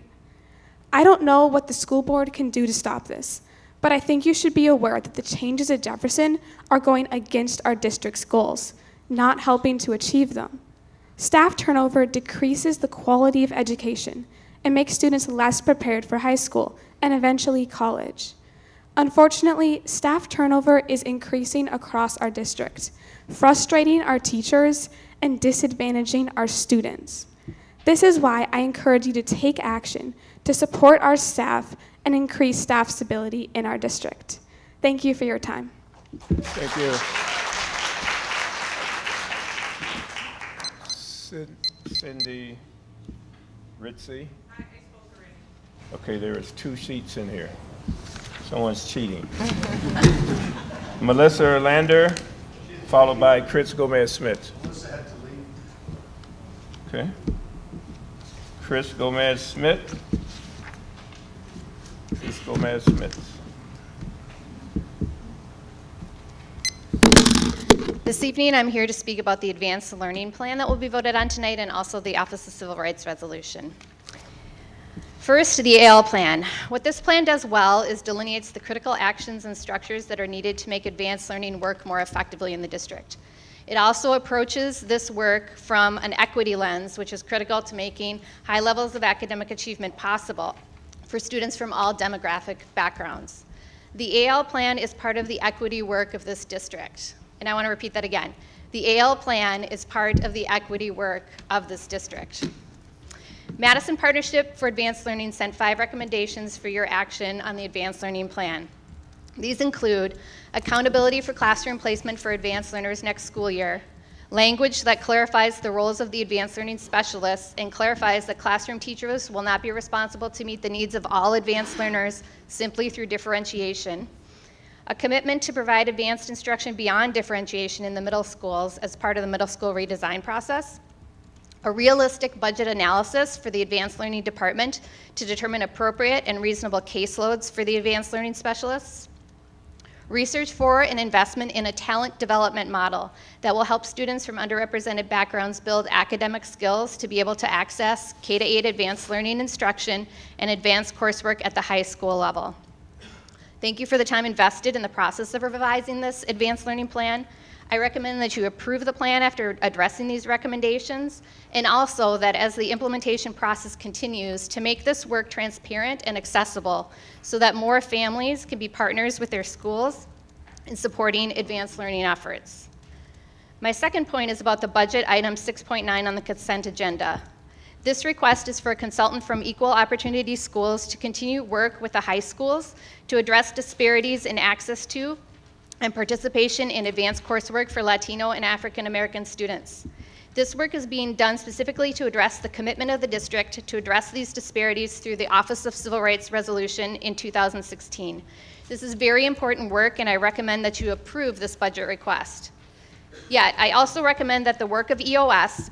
I don't know what the school board can do to stop this, but I think you should be aware that the changes at Jefferson are going against our district's goals, not helping to achieve them. Staff turnover decreases the quality of education and makes students less prepared for high school and eventually college. Unfortunately, staff turnover is increasing across our district, frustrating our teachers and disadvantaging our students. This is why I encourage you to take action to support our staff and increase staff stability in our district. Thank you for your time. Thank you. Cindy Ritzy. Okay, there is 2 seats in here. Someone's cheating. Melissa Erlander, followed by Chris Gomez-Smith. Okay. Chris Gomez-Smith. Chris Gomez-Smith. This evening, I'm here to speak about the Advanced Learning Plan that will be voted on tonight and also the Office of Civil Rights Resolution. First, the AL plan. What this plan does well is delineates the critical actions and structures that are needed to make advanced learning work more effectively in the district. It also approaches this work from an equity lens, which is critical to making high levels of academic achievement possible for students from all demographic backgrounds. The AL plan is part of the equity work of this district. And I want to repeat that again. The AL plan is part of the equity work of this district. Madison Partnership for Advanced Learning sent 5 recommendations for your action on the Advanced Learning Plan. These include accountability for classroom placement for advanced learners next school year, language that clarifies the roles of the advanced learning specialists and clarifies that classroom teachers will not be responsible to meet the needs of all advanced learners simply through differentiation, a commitment to provide advanced instruction beyond differentiation in the middle schools as part of the middle school redesign process, a realistic budget analysis for the advanced learning department to determine appropriate and reasonable caseloads for the advanced learning specialists, research for and investment in a talent development model that will help students from underrepresented backgrounds build academic skills to be able to access K-8 advanced learning instruction and advanced coursework at the high school level. Thank you for the time invested in the process of revising this advanced learning plan. I recommend that you approve the plan after addressing these recommendations, and also that as the implementation process continues, to make this work transparent and accessible so that more families can be partners with their schools in supporting advanced learning efforts. My second point is about the budget item 6.9 on the consent agenda. This request is for a consultant from Equal Opportunity Schools to continue work with the high schools to address disparities in access to and participation in advanced coursework for Latino and African American students. This work is being done specifically to address the commitment of the district to address these disparities through the Office of Civil Rights Resolution in 2016. This is very important work, and I recommend that you approve this budget request. Yet, I also recommend that the work of EOS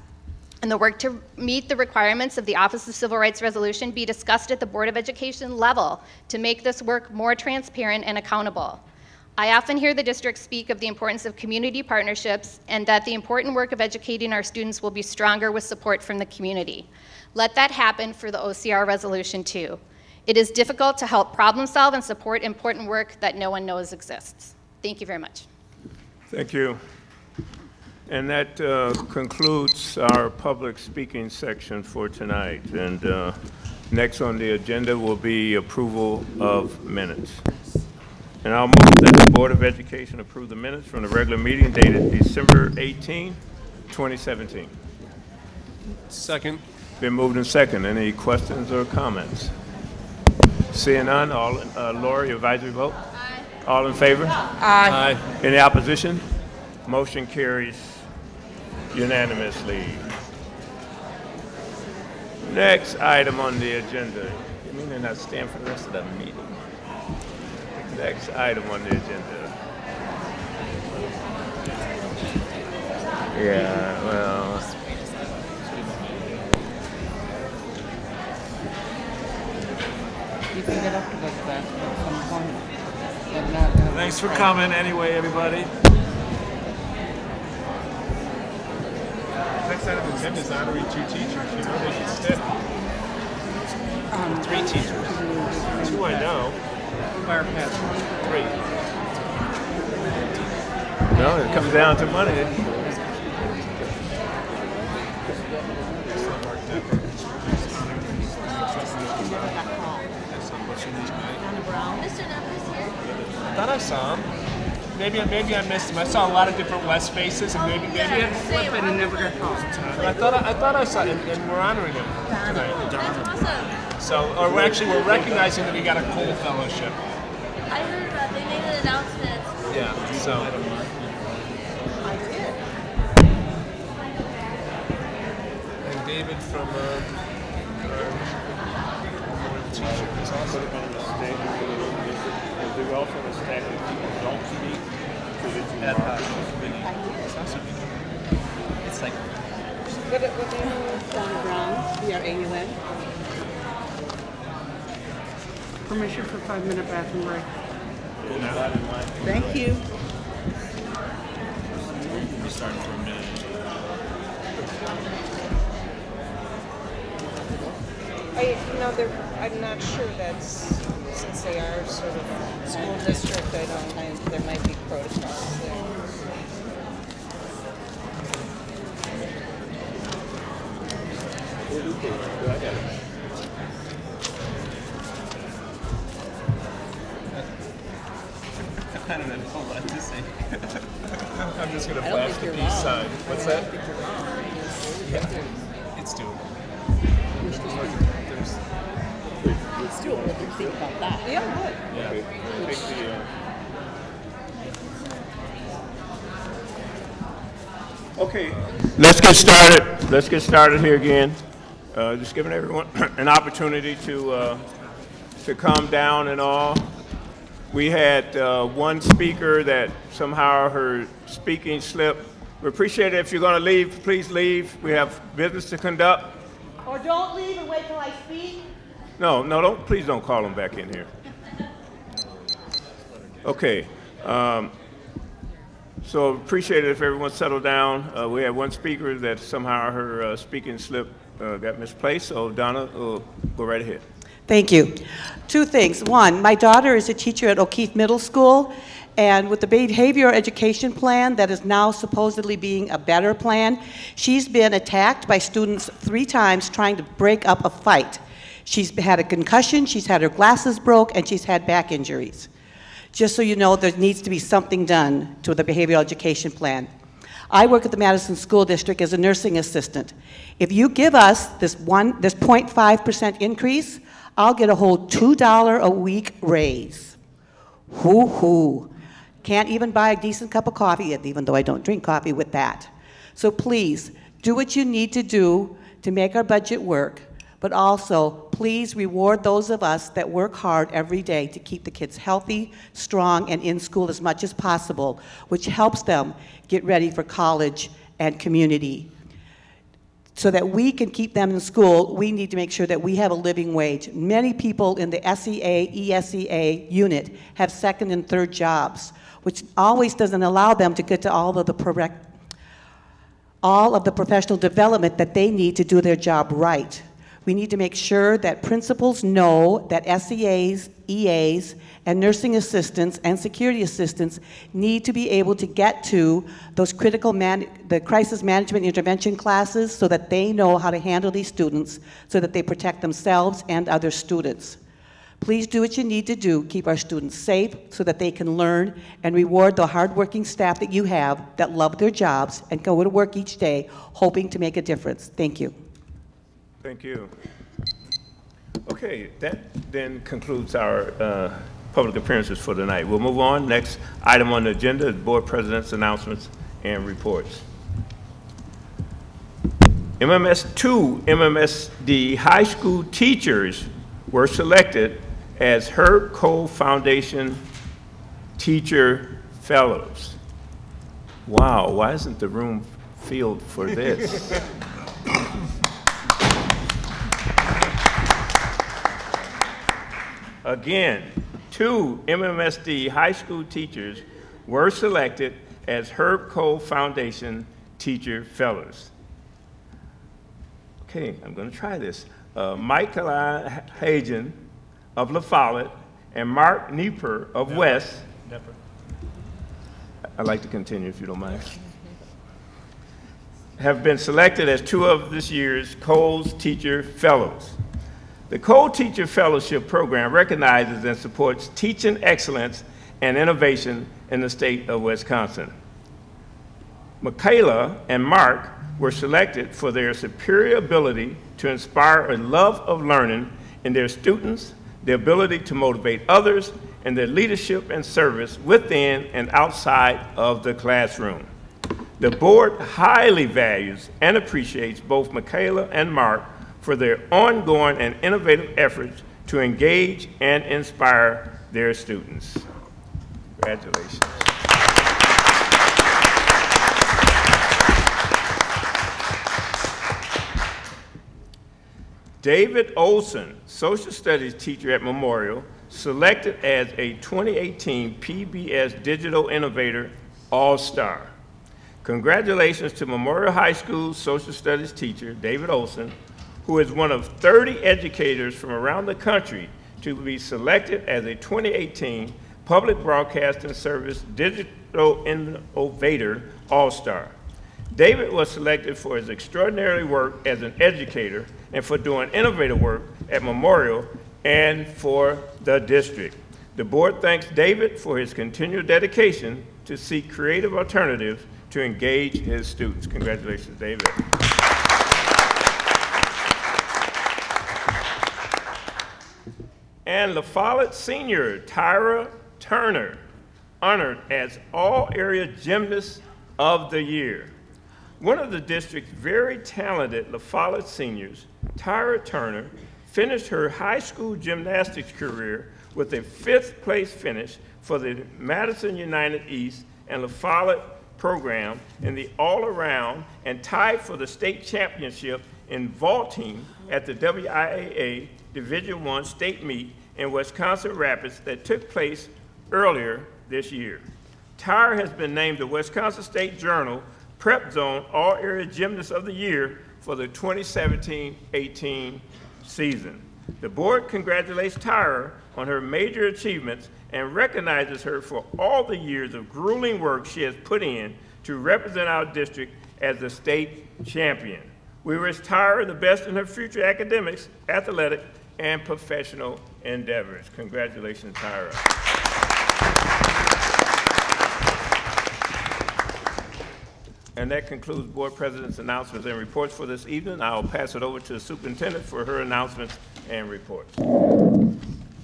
and the work to meet the requirements of the Office of Civil Rights Resolution be discussed at the Board of Education level to make this work more transparent and accountable. I often hear the district speak of the importance of community partnerships and that the important work of educating our students will be stronger with support from the community. Let that happen for the OCR resolution too. It is difficult to help problem solve and support important work that no one knows exists. Thank you very much. Thank you. And that concludes our public speaking section for tonight. And Next on the agenda will be approval of minutes. And I'll move that the Board of Education approve the minutes from the regular meeting dated December 18, 2017. Second. Been moved and second. Any questions or comments? Seeing none, Lori, advisory vote? Aye. All in favor? Aye. Any opposition? Motion carries unanimously. Next item on the agenda. You mean they're not staying for the rest of the meeting? Next item on the agenda. Yeah, well. You can get up to the class at some point. Thanks for coming anyway, everybody. Next item of agenda is honoring 2 teachers. You know they should stick. 3 teachers. 2 I know. 3. No, it comes down to money. I thought I saw him. Maybe I missed him. I saw a lot of different West faces, and maybe Yeah, flip it and never got called. I thought I saw him, and we're honoring him tonight. That's awesome. So, or we're recognizing that he got a Cole Fellowship. I heard that they made an announcement. Yeah. So. And David from our teacher is also on the stage. They're also on the stack of people who don't speak. It's like. What do you know? Donna Brown, BRAUN. Permission for 5-minute bathroom break. Thank you. We're starting for a minute. I'm not sure that's, since they are sort of a school district, there might be protocols there. I don't know what to say. I'm just going to flash the peace sign. What's that? Yeah, it's doable. It's doable if you think about that. Yeah, what? Yeah. Take the, Okay, let's get started. Let's get started here again. Just giving everyone an opportunity to calm down and all. We had one speaker that somehow her speaking slipped. We appreciate it. If you're going to leave, please leave. We have business to conduct. Or don't leave and wait till I speak. No, don't. Please don't call them back in here. Okay. So appreciate it if everyone settled down. We had one speaker that somehow her speaking slip got misplaced. So Donna, go right ahead. Thank you. 2 things. 1, my daughter is a teacher at O'Keefe Middle School, and with the behavioral education plan that is now supposedly being a better plan, she's been attacked by students 3 times trying to break up a fight. She's had a concussion, she's had her glasses broke, and she's had back injuries. Just so you know, there needs to be something done to the behavioral education plan. I work at the Madison School District as a nursing assistant. If you give us this 0.5% increase, I'll get a whole $2 a week raise. Hoo-hoo. Can't even buy a decent cup of coffee, even though I don't drink coffee, with that. So please, do what you need to do to make our budget work, but also please reward those of us that work hard every day to keep the kids healthy, strong, and in school as much as possible, which helps them get ready for college and community. So that we can keep them in school, we need to make sure that we have a living wage. Many people in the SEA, ESEA unit have 2nd and 3rd jobs, which always doesn't allow them to get to all of the professional development that they need to do their job right. We need to make sure that principals know that SEAs, EAs, and nursing assistants and security assistants need to be able to get to those the crisis management intervention classes so that they know how to handle these students so that they protect themselves and other students. Please do what you need to do, keep our students safe so that they can learn, and reward the hardworking staff that you have that love their jobs and go to work each day hoping to make a difference. Thank you. Thank you. Okay, that then concludes our public appearances for tonight. We'll move on. Next item on the agenda is Board President's announcements and reports. Two MMSD high school teachers were selected as Herb Cole Foundation Teacher Fellows. Wow, why isn't the room filled for this? Again, 2 MMSD high school teachers were selected as Herb Cole Foundation Teacher Fellows. Okay, I'm going to try this. Michael Hagen of La Follette and Mark Nieper of West. I'd like to continue if you don't mind. Have been selected as 2 of this year's Cole's Teacher Fellows. The Cole Teacher Fellowship Program recognizes and supports teaching excellence and innovation in the state of Wisconsin. Michaela and Mark were selected for their superior ability to inspire a love of learning in their students, their ability to motivate others, and their leadership and service within and outside of the classroom. The board highly values and appreciates both Michaela and Mark for their ongoing and innovative efforts to engage and inspire their students. Congratulations. David Olson, social studies teacher at Memorial, selected as a 2018 PBS Digital Innovator All-Star. Congratulations to Memorial High School social studies teacher David Olson, who is one of 30 educators from around the country to be selected as a 2018 Public Broadcasting Service Digital Innovator All-Star. David was selected for his extraordinary work as an educator and for doing innovative work at Memorial and for the district. The board thanks David for his continued dedication to seek creative alternatives to engage his students. Congratulations, David. And La Follette Senior Tyra Turner, honored as All-Area Gymnast of the Year. One of the district's very talented La Follette seniors, Tyra Turner, finished her high school gymnastics career with a 5th place finish for the Madison United East and La Follette program in the all-around and tied for the state championship in vaulting at the WIAA Division I state meet in Wisconsin Rapids that took place earlier this year. Tyra has been named the Wisconsin State Journal Prep Zone All-Area Gymnast of the Year for the 2017-18 season. The board congratulates Tyra on her major achievements and recognizes her for all the years of grueling work she has put in to represent our district as the state champion. We wish Tyra the best in her future academics, athletic, and professional endeavors. Congratulations, Tyra. And that concludes Board President's announcements and reports for this evening. I'll pass it over to the Superintendent for her announcements and reports.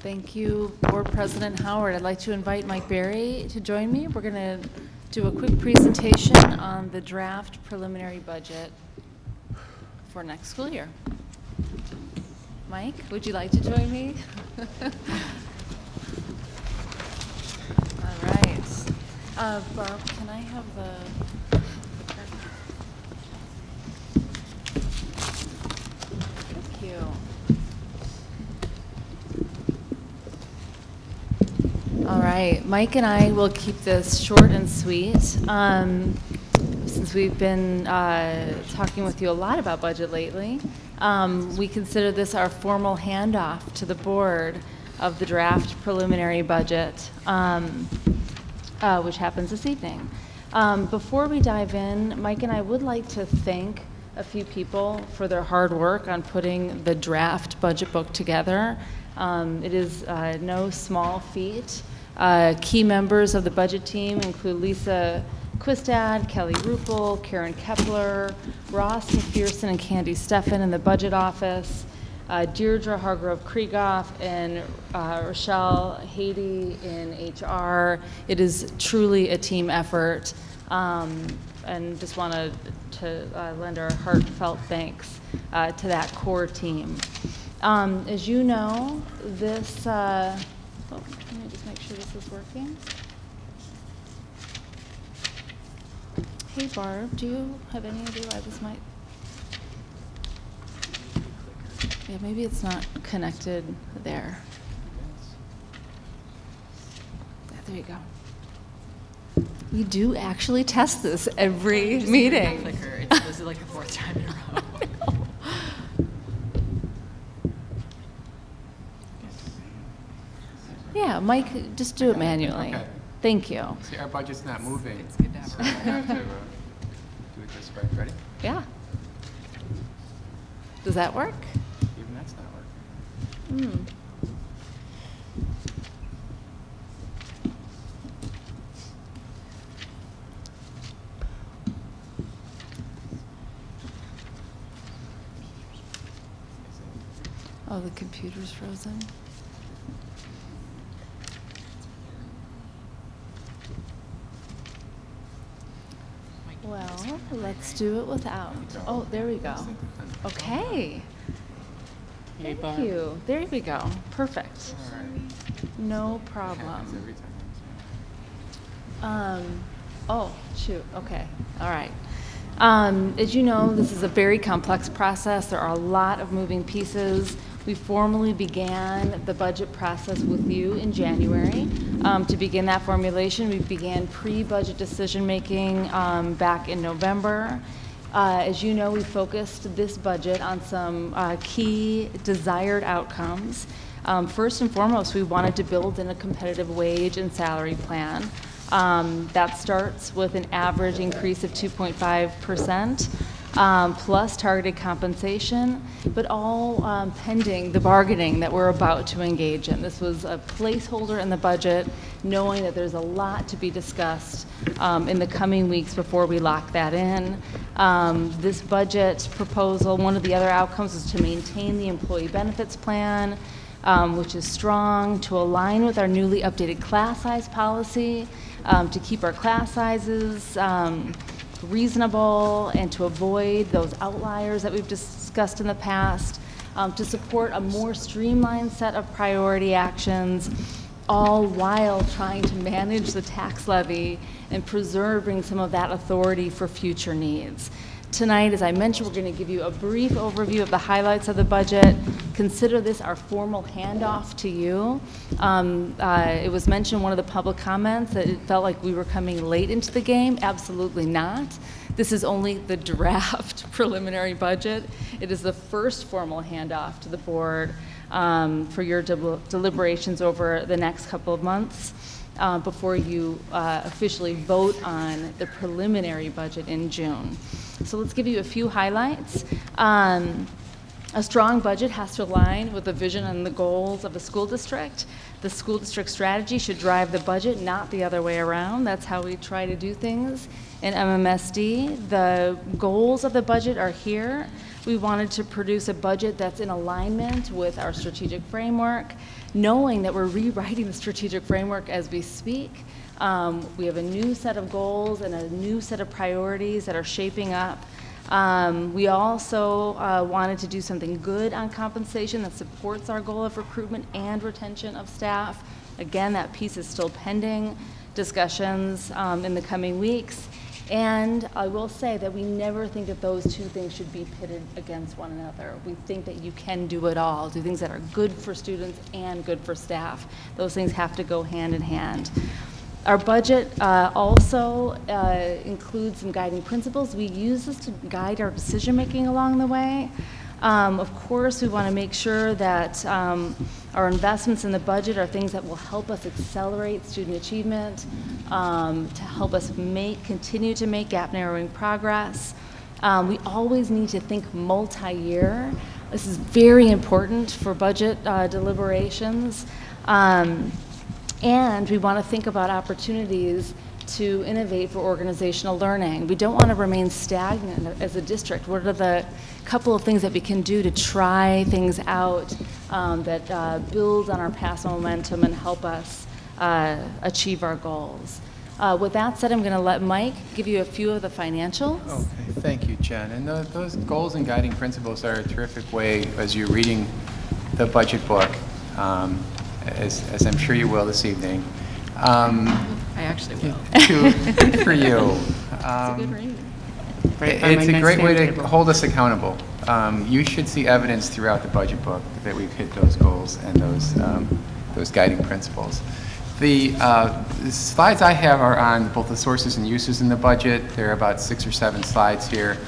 Thank you, Board President Howard. I'd like to invite Mike Berry to join me. We're going to do a quick presentation on the draft preliminary budget for next school year. Mike, would you like to join me? All right. Barb, can I have the... Thank you. All right, Mike and I will keep this short and sweet. Since we've been talking with you a lot about budget lately, We consider this our formal handoff to the board of the draft preliminary budget, which happens this evening. Before we dive in, Mike and I would like to thank a few people for their hard work on putting the draft budget book together. It is no small feat. Key members of the budget team include Lisa Quistad, Kelly Ruppel, Karen Kepler, Ross McPherson and Candy Steffen in the budget office, Deirdre Hargrove Kriegoff and Rochelle Haiti in HR. It is truly a team effort, and just want to lend our heartfelt thanks to that core team. As you know, this, let me just make sure this is working. Hey Barb, do you have any idea why this might? Yeah, maybe it's not connected there. Yeah, there you go. We do actually test this every meeting. This is like the fourth time in a row. Yeah, Mike, just do it manually. Okay. Thank you. See, our budget's not moving. It's good to have so I have to do it this way. Ready? Yeah. Does that work? Even that's not working. Oh, the computer's frozen. Well, let's do it without. Oh, there we go. Okay. Thank you. There we go. Perfect. No problem. Oh, shoot. Okay. All right. As you know, this is a very complex process. There are a lot of moving pieces. We formally began the budget process with you in January. To begin that formulation, we began pre-budget decision-making back in November. As you know, we focused this budget on some key desired outcomes. First and foremost, we wanted to build in a competitive wage and salary plan. That starts with an average increase of 2.5%. Plus targeted compensation, but all pending the bargaining that we're about to engage in. This was a placeholder in the budget, knowing that there's a lot to be discussed in the coming weeks before we lock that in. This budget proposal, one of the other outcomes is to maintain the employee benefits plan, which is strong, to align with our newly updated class size policy, to keep our class sizes reasonable and to avoid those outliers that we've discussed in the past, to support a more streamlined set of priority actions, all while trying to manage the tax levy and preserving some of that authority for future needs. Tonight, as I mentioned, we're going to give you a brief overview of the highlights of the budget. Consider this our formal handoff to you. It was mentioned in one of the public comments that it felt like we were coming late into the game. Absolutely not. This is only the draft preliminary budget. It is the first formal handoff to the board for your deliberations over the next couple of months before you officially vote on the preliminary budget in June. So let's give you a few highlights. A strong budget has to align with the vision and the goals of the school district. The school district strategy should drive the budget, not the other way around. That's how we try to do things in MMSD. The goals of the budget are here. We wanted to produce a budget that's in alignment with our strategic framework, knowing that we're rewriting the strategic framework as we speak. We have a new set of goals and a new set of priorities that are shaping up. We also wanted to do something good on compensation that supports our goal of recruitment and retention of staff. Again, that piece is still pending discussions in the coming weeks. And I will say that we never think that those two things should be pitted against one another. We think that you can do it all, do things that are good for students and good for staff. Those things have to go hand in hand. Our budget also includes some guiding principles. We use this to guide our decision making along the way. Of course, we want to make sure that our investments in the budget are things that will help us accelerate student achievement, to help us continue to make gap narrowing progress. We always need to think multi-year. This is very important for budget deliberations. And we want to think about opportunities to innovate for organizational learning. We don't want to remain stagnant as a district. What are the couple of things that we can do to try things out that build on our past momentum and help us achieve our goals? With that said, I'm going to let Mike give you a few of the financials. Okay, thank you, Jen. And those goals and guiding principles are a terrific way, as you're reading the budget book, as I'm sure you will this evening. I actually will. Good for you. It's a good read. It's a great way to hold us accountable. You should see evidence throughout the budget book that we've hit those goals and those guiding principles. The slides I have are on both the sources and uses in the budget. There are about 6 or 7 slides here.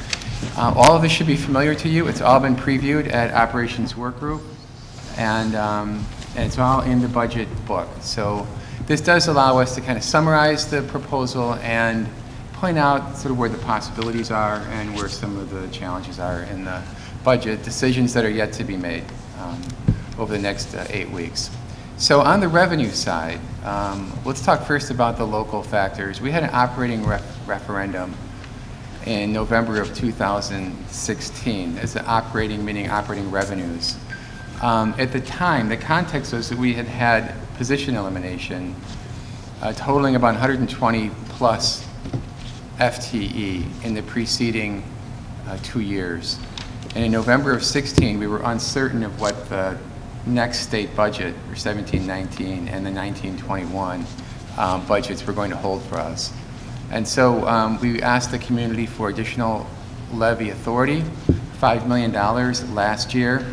All of this should be familiar to you. It's all been previewed at Operations Workgroup, and it's all in the budget book. So this does allow us to kind of summarize the proposal and point out sort of where the possibilities are and where some of the challenges are in the budget, decisions that are yet to be made over the next 8 weeks. So on the revenue side, let's talk first about the local factors. We had an operating referendum in November of 2016. It's an operating, meaning operating revenues. At the time, the context was that we had position elimination totaling about 120 plus FTE in the preceding 2 years. And in November of 16, we were uncertain of what the next state budget for 17-19 and the 19-21 budgets were going to hold for us. And so we asked the community for additional levy authority, $5 million last year,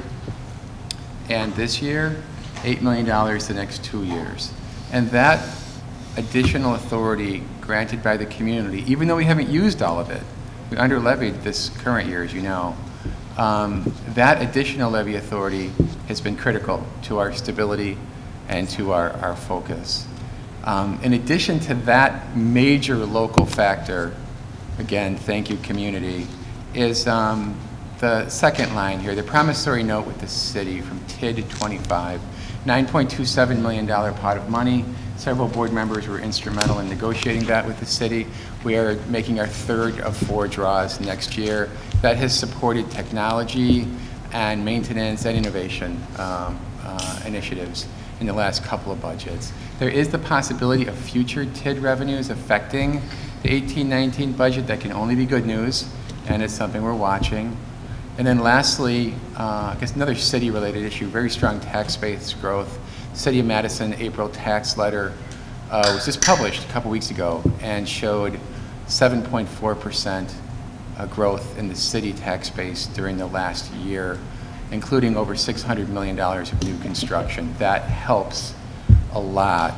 and this year, $8 million the next 2 years. And that additional authority granted by the community, even though we haven't used all of it, we under-levied this current year, as you know, that additional levy authority has been critical to our stability and to our focus. In addition to that major local factor, again, thank you community, is the second line here, the promissory note with the city from TID 25, $9.27 million pot of money. Several board members were instrumental in negotiating that with the city. We are making our 3rd of 4 draws next year. That has supported technology and maintenance and innovation initiatives in the last couple of budgets. There is the possibility of future TID revenues affecting the 18-19 budget. That can only be good news, and it's something we're watching. And then lastly, I guess another city-related issue, very strong tax base growth. City of Madison April tax letter was just published a couple weeks ago and showed 7.4% growth in the city tax base during the last year, including over $600 million of new construction. That helps a lot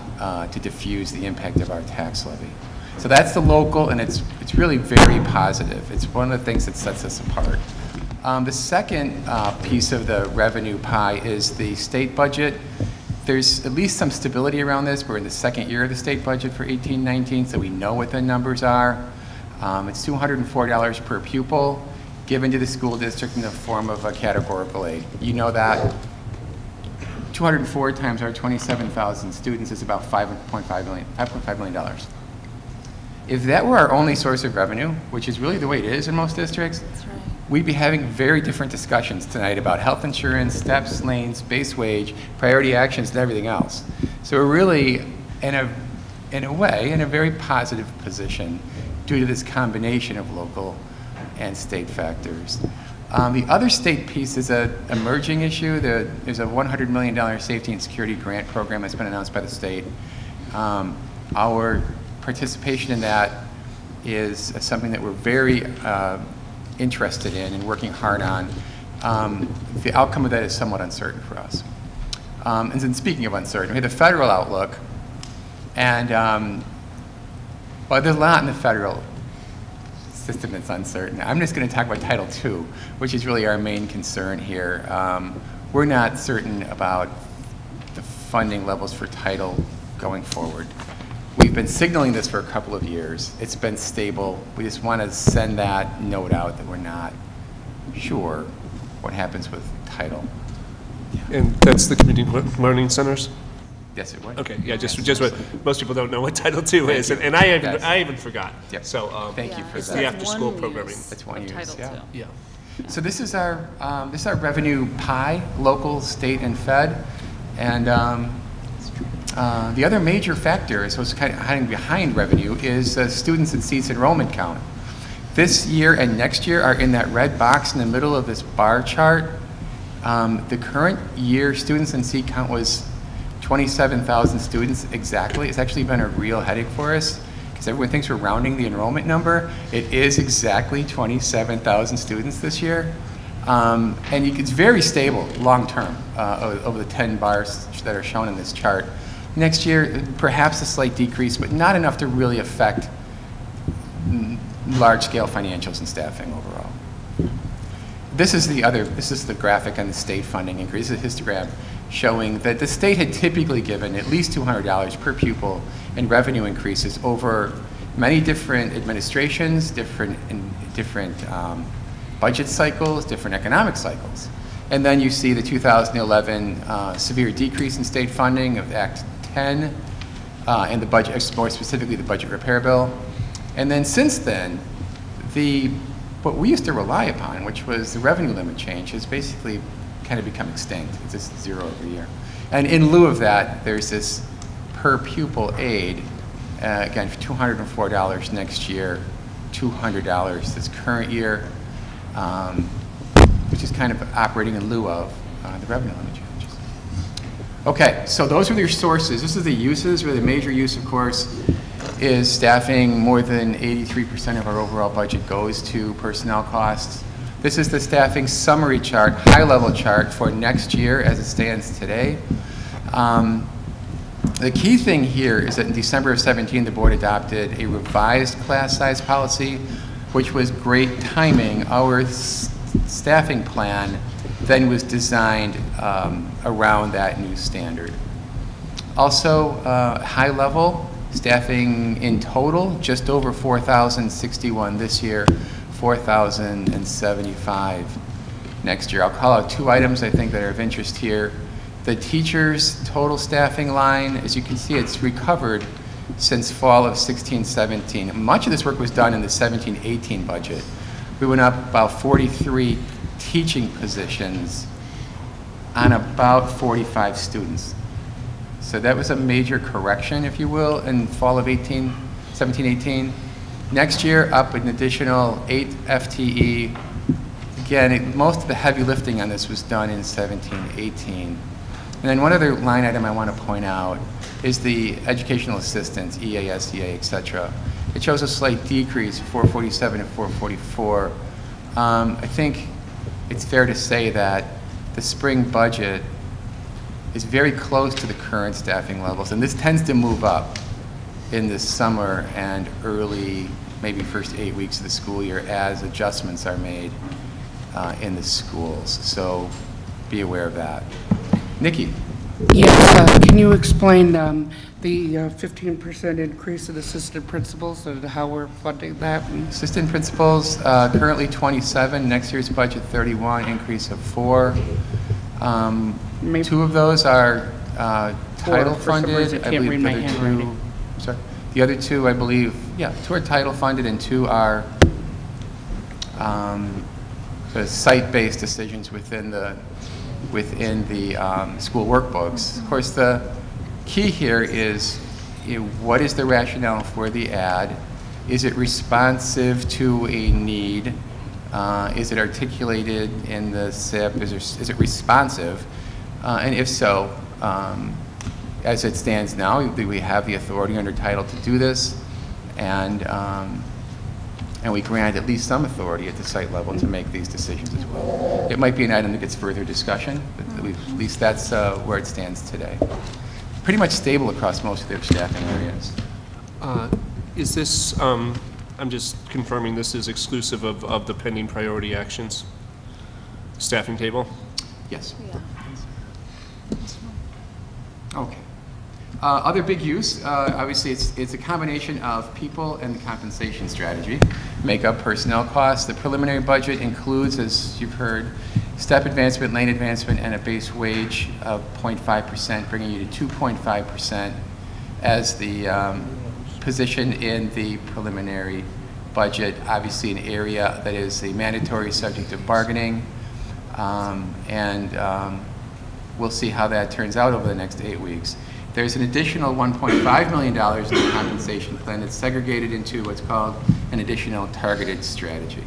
to diffuse the impact of our tax levy. So that's the local, and it's really very positive. It's one of the things that sets us apart. The second piece of the revenue pie is the state budget. There's at least some stability around this. We're in the 2nd year of the state budget for 18-19, so we know what the numbers are. It's $204 per pupil given to the school district in the form of a categorical aid. You know that. 204 times our 27,000 students is about $5.5 million. If that were our only source of revenue, which is really the way it is in most districts, we'd be having very different discussions tonight about health insurance, steps, lanes, base wage, priority actions, and everything else. So we're really, in a way, in a very positive position due to this combination of local and state factors. The other state piece is an emerging issue. There's a $100 million safety and security grant program that's been announced by the state. Our participation in that is something that we're very interested in and working hard on. The outcome of that is somewhat uncertain for us. And then speaking of uncertain, we have the federal outlook, and well, there's a lot in the federal system that's uncertain. I'm just going to talk about Title II, which is really our main concern here. We're not certain about the funding levels for Title going forward. We've been signaling this for a couple of years. It's been stable. We just want to send that note out that we're not sure what happens with Title. And that's the community learning centers? Yes, it would. Okay, yeah, just what most people don't know what Title II is, and I even forgot. Yep. So thank you for it's that. the after-school programming. That's one use. Title Yeah. II. Yeah. So this is our revenue pie, local, state, and fed, and the other major factor, so it's kind of hiding behind revenue, is students and seats enrollment count. This year and next year are in that red box in the middle of this bar chart. The current year students and seat count was 27,000 students exactly. It's actually been a real headache for us because everyone thinks we're rounding the enrollment number. It is exactly 27,000 students this year. And it's very stable long term over the 10 bars that are shown in this chart. Next year, perhaps a slight decrease, but not enough to really affect large-scale financials and staffing overall. This is the graphic on the state funding increase. This is a histogram showing that the state had typically given at least $200 per pupil in revenue increases over many different administrations, different budget cycles, different economic cycles. And then you see the 2011 severe decrease in state funding of Act 10 and the budget, more specifically the budget repair bill. And then since then, what we used to rely upon, which was the revenue limit change, has basically kind of become extinct. It's just zero every year. And in lieu of that, there's this per pupil aid, again, for $204 next year, $200 this current year, which is kind of operating in lieu of the revenue limit changes. Okay, so those are your sources. This is the uses, where the major use, of course, is staffing. More than 83% of our overall budget goes to personnel costs. This is the staffing summary chart, high-level chart for next year as it stands today. The key thing here is that in December of 17, the board adopted a revised class size policy, which was great timing. Our staffing plan then was designed around that new standard. Also, high level, staffing in total, just over 4,061 this year, 4,075 next year. I'll call out two items I think that are of interest here. The teachers' total staffing line, as you can see, it's recovered since fall of 16-17. Much of this work was done in the 17-18 budget. We went up about 43 teaching positions on about 45 students. So that was a major correction, if you will, in fall of 17-18. Next year, up an additional 8 FTE. Again, most of the heavy lifting on this was done in 17-18. And then one other line item I want to point out is the educational assistants, EAS, EA, et cetera. It shows a slight decrease, 447 to 444. I think it's fair to say that the spring budget is very close to the current staffing levels, and this tends to move up in the summer and early, maybe first 8 weeks of the school year as adjustments are made in the schools. So be aware of that. Nikki. Yes, can you explain the 15% increase in assistant principals and how we're funding that? Assistant principals, currently 27, next year's budget 31, increase of 4. Two of those are title funded. I believe the other two, sorry, the other two, I believe, yeah, 2 are title funded and 2 are the site-based decisions within the school workbooks. Of course, the key here is, what is the rationale for the ad? Is it responsive to a need? Is it articulated in the SIP? Is it responsive? And if so, as it stands now, do we have the authority under title to do this? And we grant at least some authority at the site level to make these decisions as well. It might be an item that gets further discussion, but at least that's where it stands today. Pretty much stable across most of their staffing areas. Is this I'm just confirming this is exclusive of the pending priority actions. Staffing table? Yes. Okay. Other big use, obviously it's a combination of people and the compensation strategy. Make up personnel costs. The preliminary budget includes, as you've heard, step advancement, lane advancement, and a base wage of 0.5%, bringing you to 2.5% as the position in the preliminary budget. Obviously an area that is a mandatory subject of bargaining, we'll see how that turns out over the next 8 weeks. There's an additional $1.5 million in the compensation plan that's segregated into what's called an additional targeted strategy.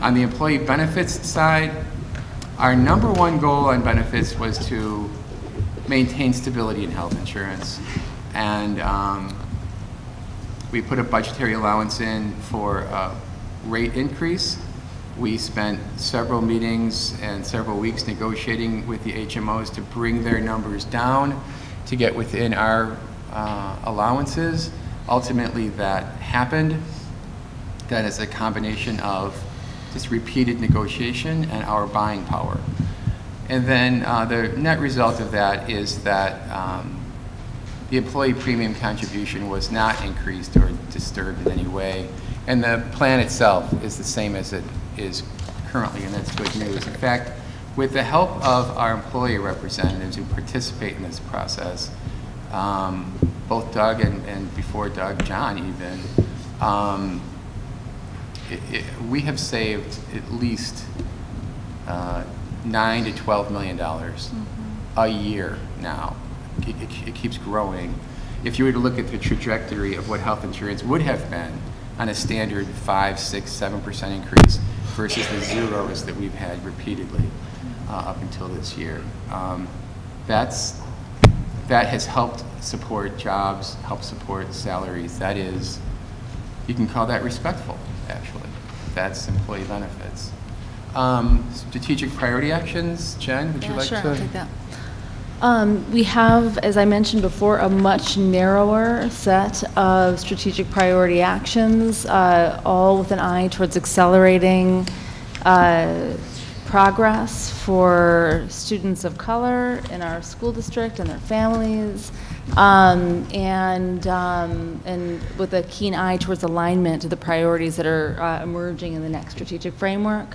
On the employee benefits side, our number one goal on benefits was to maintain stability in health insurance. And we put a budgetary allowance in for a rate increase. We spent several meetings and several weeks negotiating with the HMOs to bring their numbers down to get within our allowances. Ultimately, that happened. That is a combination of just repeated negotiation and our buying power. And then the net result of that is that the employee premium contribution was not increased or disturbed in any way. And the plan itself is the same as it is currently, and that's good news. In fact, with the help of our employee representatives who participate in this process, both Doug and before Doug, John even, we have saved at least $9 to $12 million a year now. It keeps growing. If you were to look at the trajectory of what health insurance would have been on a standard 5, 6, 7% increase versus the zeros that we've had repeatedly up until this year. That has helped support jobs, helped support salaries. That is, you can call that respectful, actually. That's employee benefits. Strategic priority actions, Jen, would you like sure, to? I'll take that. We have, as I mentioned before, a much narrower set of strategic priority actions, all with an eye towards accelerating progress for students of color in our school district and their families, and with a keen eye towards alignment to the priorities that are emerging in the next strategic framework.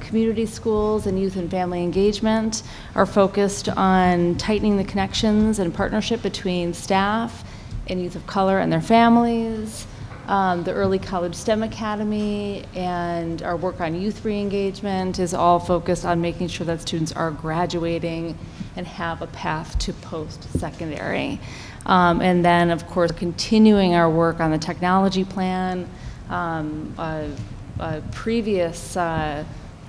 Community schools and youth and family engagement are focused on tightening the connections and partnership between staff and youth of color and their families. The Early College STEM Academy and our work on youth re-engagement is all focused on making sure that students are graduating and have a path to post-secondary. And then, of course, continuing our work on the technology plan. Previous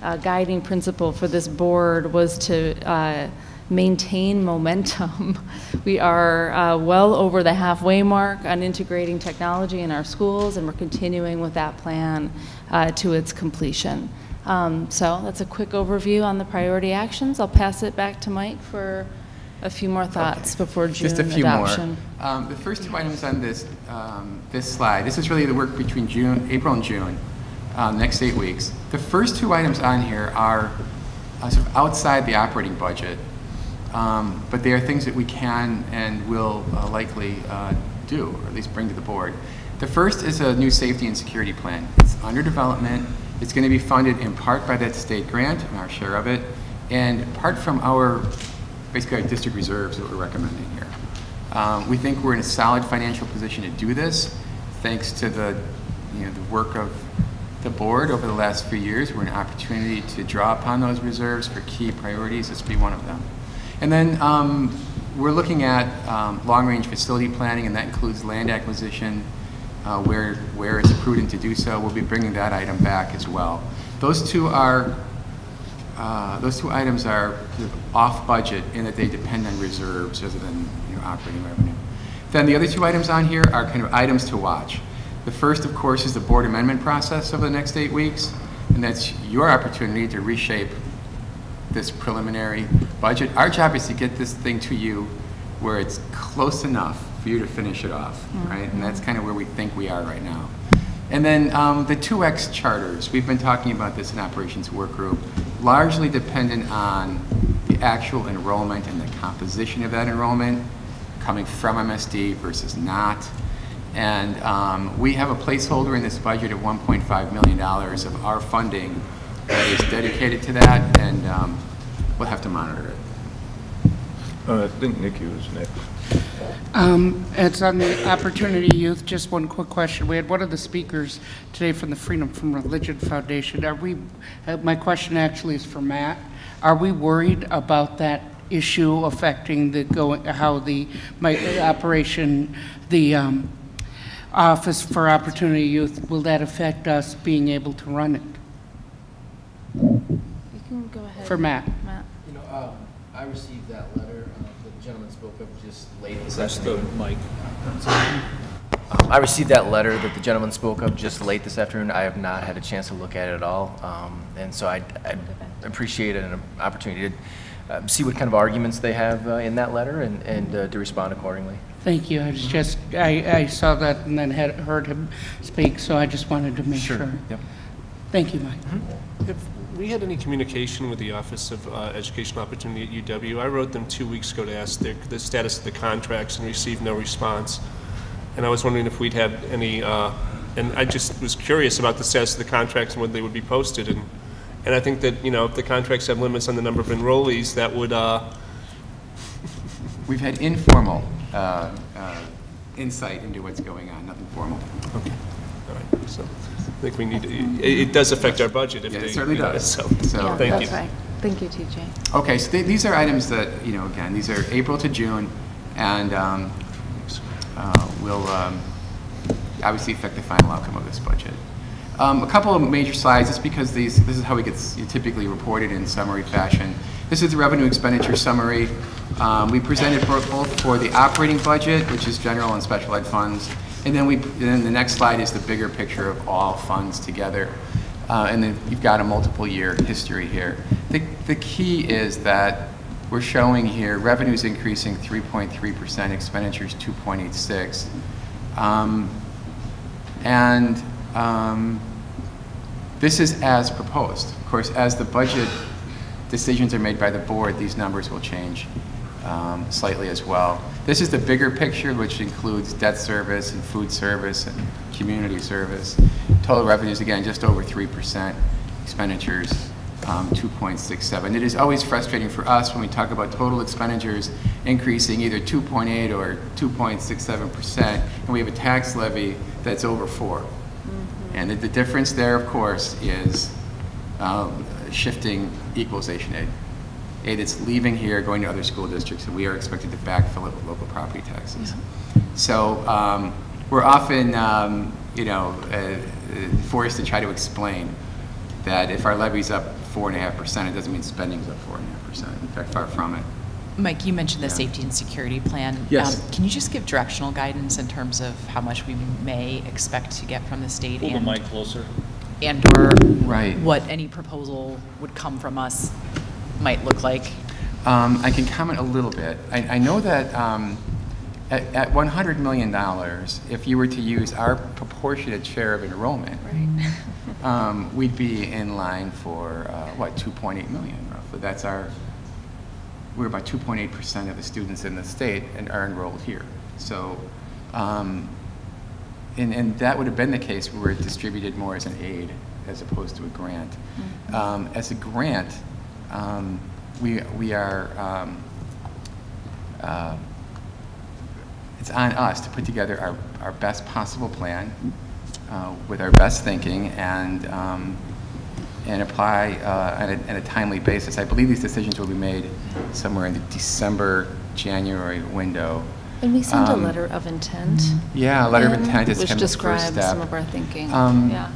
guiding principle for this board was to maintain momentum. We are well over the halfway mark on integrating technology in our schools, and we're continuing with that plan to its completion. So that's a quick overview on the priority actions. I'll pass it back to Mike for a few more thoughts before June Just a few adoption. more. The first two items on this slide, this is really the work between April and June. Next 8 weeks. The first two items on here are sort of outside the operating budget, but they are things that we can and will likely do, or at least bring to the board. The first is a new safety and security plan. It's under development. It's going to be funded in part by that state grant and our share of it, and part from basically our district reserves that we're recommending here. We think we're in a solid financial position to do this, thanks to the work of the board over the last few years. We're an opportunity to draw upon those reserves for key priorities. This will be one of them. And then we're looking at long-range facility planning, and that includes land acquisition where it's prudent to do so. We'll be bringing that item back as well. Those two items are sort of off budget in that they depend on reserves rather than operating revenue. Then the other two items on here are kind of items to watch. The first, of course, is the board amendment process over the next 8 weeks, and that's your opportunity to reshape this preliminary budget. Our job is to get this thing to you where it's close enough for you to finish it off, right? And that's kind of where we think we are right now. And then the 2X charters, we've been talking about this in Operations Work Group, largely dependent on the actual enrollment and the composition of that enrollment coming from MSD versus not. And we have a placeholder in this budget of $1.5 million of our funding that is dedicated to that, and we'll have to monitor it. I think Nikki was next. It's on the Opportunity Youth. Just one quick question. We had one of the speakers today from the Freedom from Religion Foundation. Are we? My question actually is for Matt. Are we worried about that issue affecting the operation, the Office for Opportunity Youth? Will that affect us being able to run it? You can go ahead. For Matt. Matt. You know, I received that letter that the gentleman spoke of just late this That's afternoon. the mic. I received that letter that the gentleman spoke of just late this afternoon. I have not had a chance to look at it at all, and so I appreciate an opportunity to see what kind of arguments they have in that letter and to respond accordingly. Thank you. I was just, I saw that and then heard him speak, so I just wanted to make sure. Yep. Thank you, Mike. Have we had any communication with the Office of Educational Opportunity at UW? I wrote them 2 weeks ago to ask the status of the contracts and received no response. And I was wondering if we'd have any, and I just was curious about the status of the contracts and when they would be posted. And I think that, you know, if the contracts have limits on the number of enrollees, that would... We've had informal insight into what's going on, nothing formal. Okay. All right. So I think we need to, it does affect our budget if yeah, they... it certainly does. So Yeah, thank that's you. right. Thank you, TJ. Okay, so these are items that, you know, again, these are April to June, and will obviously affect the final outcome of this budget. A couple of major slides, just because this is how it gets typically reported in summary fashion. This is the revenue expenditure summary. We presented both for the operating budget, which is general and special ed funds, and then the next slide is the bigger picture of all funds together. And then you've got a multiple year history here. The key is that we're showing here revenues increasing 3.3%, expenditures 2.86%. This is as proposed. Of course, as the budget decisions are made by the board, these numbers will change slightly as well. This is the bigger picture, which includes debt service and food service and community service. Total revenues, again, just over 3%. Expenditures, 2.67. It is always frustrating for us when we talk about total expenditures increasing either 2.8 or 2.67%, and we have a tax levy that's over 4. And the difference there, of course, is shifting equalization aid. Aid that's leaving here, going to other school districts, and we are expected to backfill it with local property taxes. Yeah. So we're often, forced to try to explain that if our levy's up 4.5%, it doesn't mean spending's up 4.5%. In fact, far from it. Mike, you mentioned the safety and security plan. Yes. Can you just give directional guidance in terms of how much we may expect to get from the state? Pull the mic closer. And or right. What any proposal would come from us might look like? I can comment a little bit. I know that at $100 million, if you were to use our proportionate share of enrollment, right. We'd be in line for, 2.8 million roughly. That's we're about 2.8% of the students in the state and are enrolled here. So, and that would have been the case where it distributed more as an aid as opposed to a grant. Mm-hmm. As a grant, we are, it's on us to put together our best possible plan with our best thinking and apply on a timely basis. I believe these decisions will be made somewhere in the December-January window. And we sent a letter of intent. Yeah, a letter of intent is kind of the first describes step. some of our thinking. Yeah.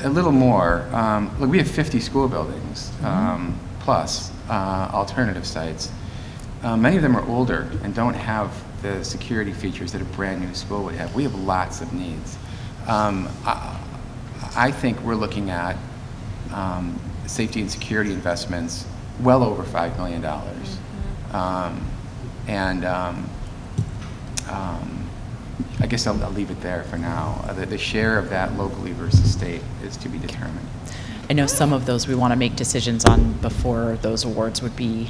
A little more. Look, we have 50 school buildings plus alternative sites. Many of them are older and don't have the security features that a brand new school would have. We have lots of needs. I think we're looking at safety and security investments well over $5 million I guess I'll leave it there for now. The share of that locally versus state is to be determined. I know some of those we want to make decisions on before those awards would be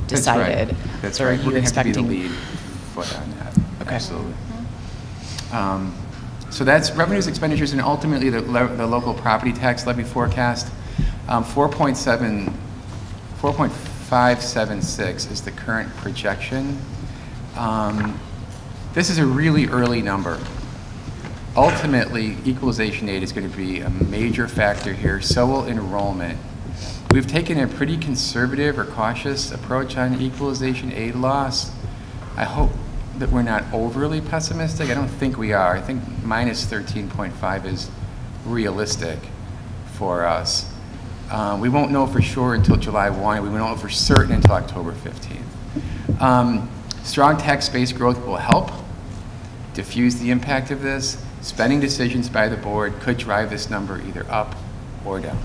decided. That's right. That's so right. Are We're you going to have to expecting be the lead foot on that. Okay. Absolutely. So that's revenues, expenditures, and ultimately the local property tax levy forecast. 4.576 is the current projection. This is a really early number. Ultimately, equalization aid is going to be a major factor here, so will enrollment. We've taken a pretty conservative or cautious approach on equalization aid loss. I hope that we're not overly pessimistic. I don't think we are. I think minus 13.5 is realistic for us. We won't know for sure until July 1. We won't know for certain until October 15th. Strong tax-based growth will help diffuse the impact of this. Spending decisions by the board could drive this number either up or down.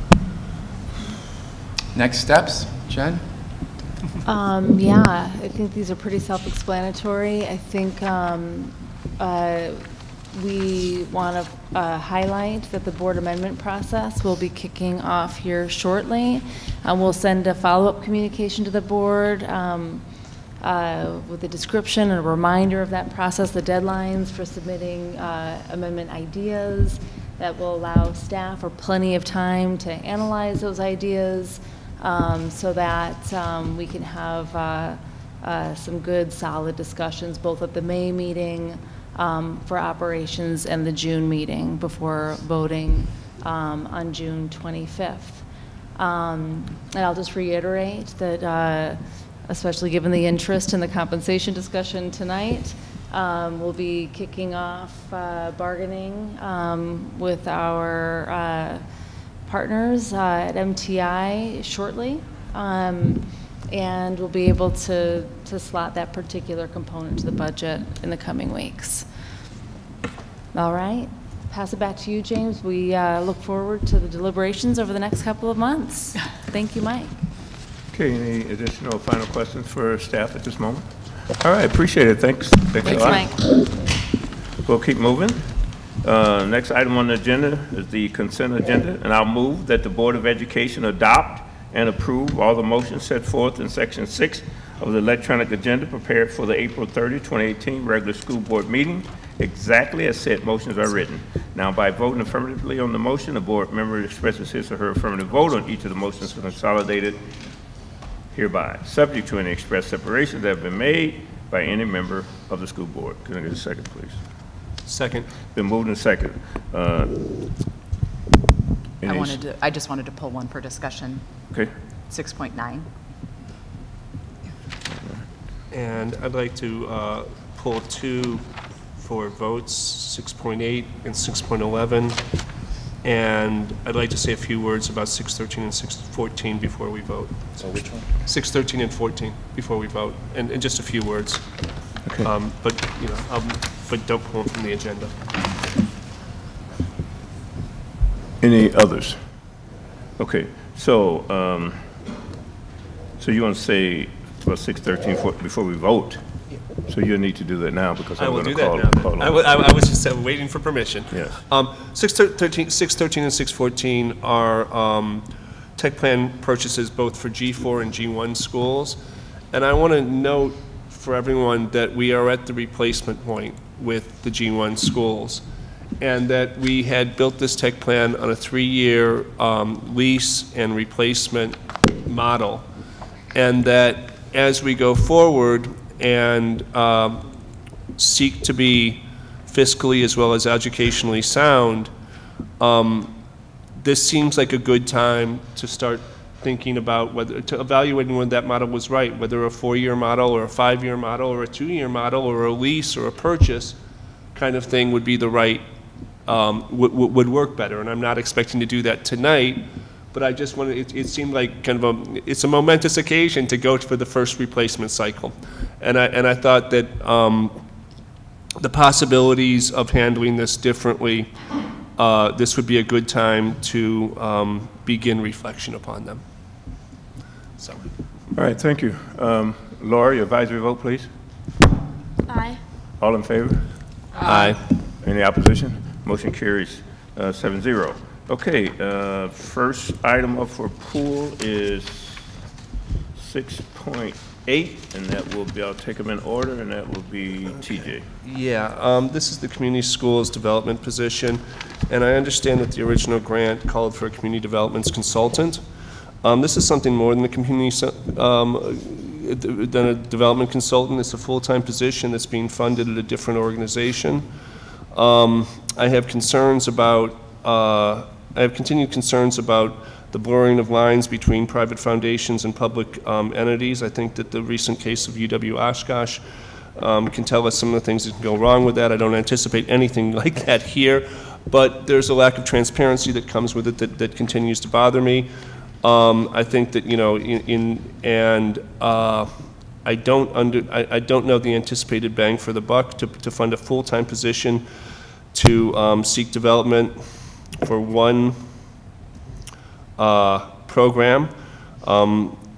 Next steps, Jen? Yeah, I think these are pretty self-explanatory. I think we want to highlight that the board amendment process will be kicking off here shortly. We'll send a follow-up communication to the board with a description and a reminder of that process, the deadlines for submitting amendment ideas that will allow staff or plenty of time to analyze those ideas so that we can have some good, solid discussions both at the May meeting for operations and the June meeting before voting on June 25th. And I'll just reiterate that especially given the interest in the compensation discussion tonight, we'll be kicking off bargaining with our partners at MTI shortly, and we'll be able to slot that particular component to the budget in the coming weeks. All right, pass it back to you, James. We look forward to the deliberations over the next couple of months. Thank you, Mike. Okay, any additional final questions for staff at this moment? All right, appreciate it. Thanks a lot. Mike. We'll keep moving. Next item on the agenda is the consent agenda, and I'll move that the Board of Education adopt and approve all the motions set forth in Section 6 of the electronic agenda prepared for the April 30, 2018 regular school board meeting, exactly as said motions are written. Now, by voting affirmatively on the motion, the board member expresses his or her affirmative vote on each of the motions consolidated hereby, subject to any express separations that have been made by any member of the school board. Can I get a second, please? Second. Been moved and second. I just wanted to pull one for discussion. Okay. 6.9. And I'd like to pull two for votes, 6.8 and 6.11. And I'd like to say a few words about 6.13 and 6.14 before we vote. So which one? 6.13 and 14 before we vote, and just a few words. Okay. But but don't pull them from the agenda. Any others? Okay. So so you want to say about 6.13 before we vote? So you'll need to do that now because I'm going to call I was just waiting for permission. Yes. 6.13 and 6.14 are tech plan purchases both for G4 and G1 schools. And I want to note for everyone that we are at the replacement point with the G1 schools, and that we had built this tech plan on a 3-year lease and replacement model, and that as we go forward and seek to be fiscally as well as educationally sound, this seems like a good time to start thinking about evaluating whether that model was right, whether a 4-year model or a 5-year model or a 2-year model or a lease or a purchase kind of thing would be the right, would work better. And I'm not expecting to do that tonight, but I just wanted, it seemed like kind of it's a momentous occasion to go for the first replacement cycle. And I thought that the possibilities of handling this differently, this would be a good time to begin reflection upon them. So. All right, thank you. Laura, your advisory vote, please. Aye. All in favor? Aye. Any opposition? Motion carries 7-0. Okay, first item up for pool is 6.8, and that will be, I'll take them in order, and that will be TJ. Yeah, this is the community schools development position, and I understand that the original grant called for a community developments consultant. This is something more than a than a development consultant. It's a full-time position that's being funded at a different organization. I have concerns about, I have continued concerns about the blurring of lines between private foundations and public entities. I think that the recent case of UW Oshkosh can tell us some of the things that can go wrong with that. I don't anticipate anything like that here, but there's a lack of transparency that comes with it that continues to bother me. I think that, you know, I don't know the anticipated bang for the buck to fund a full-time position to seek development for one program,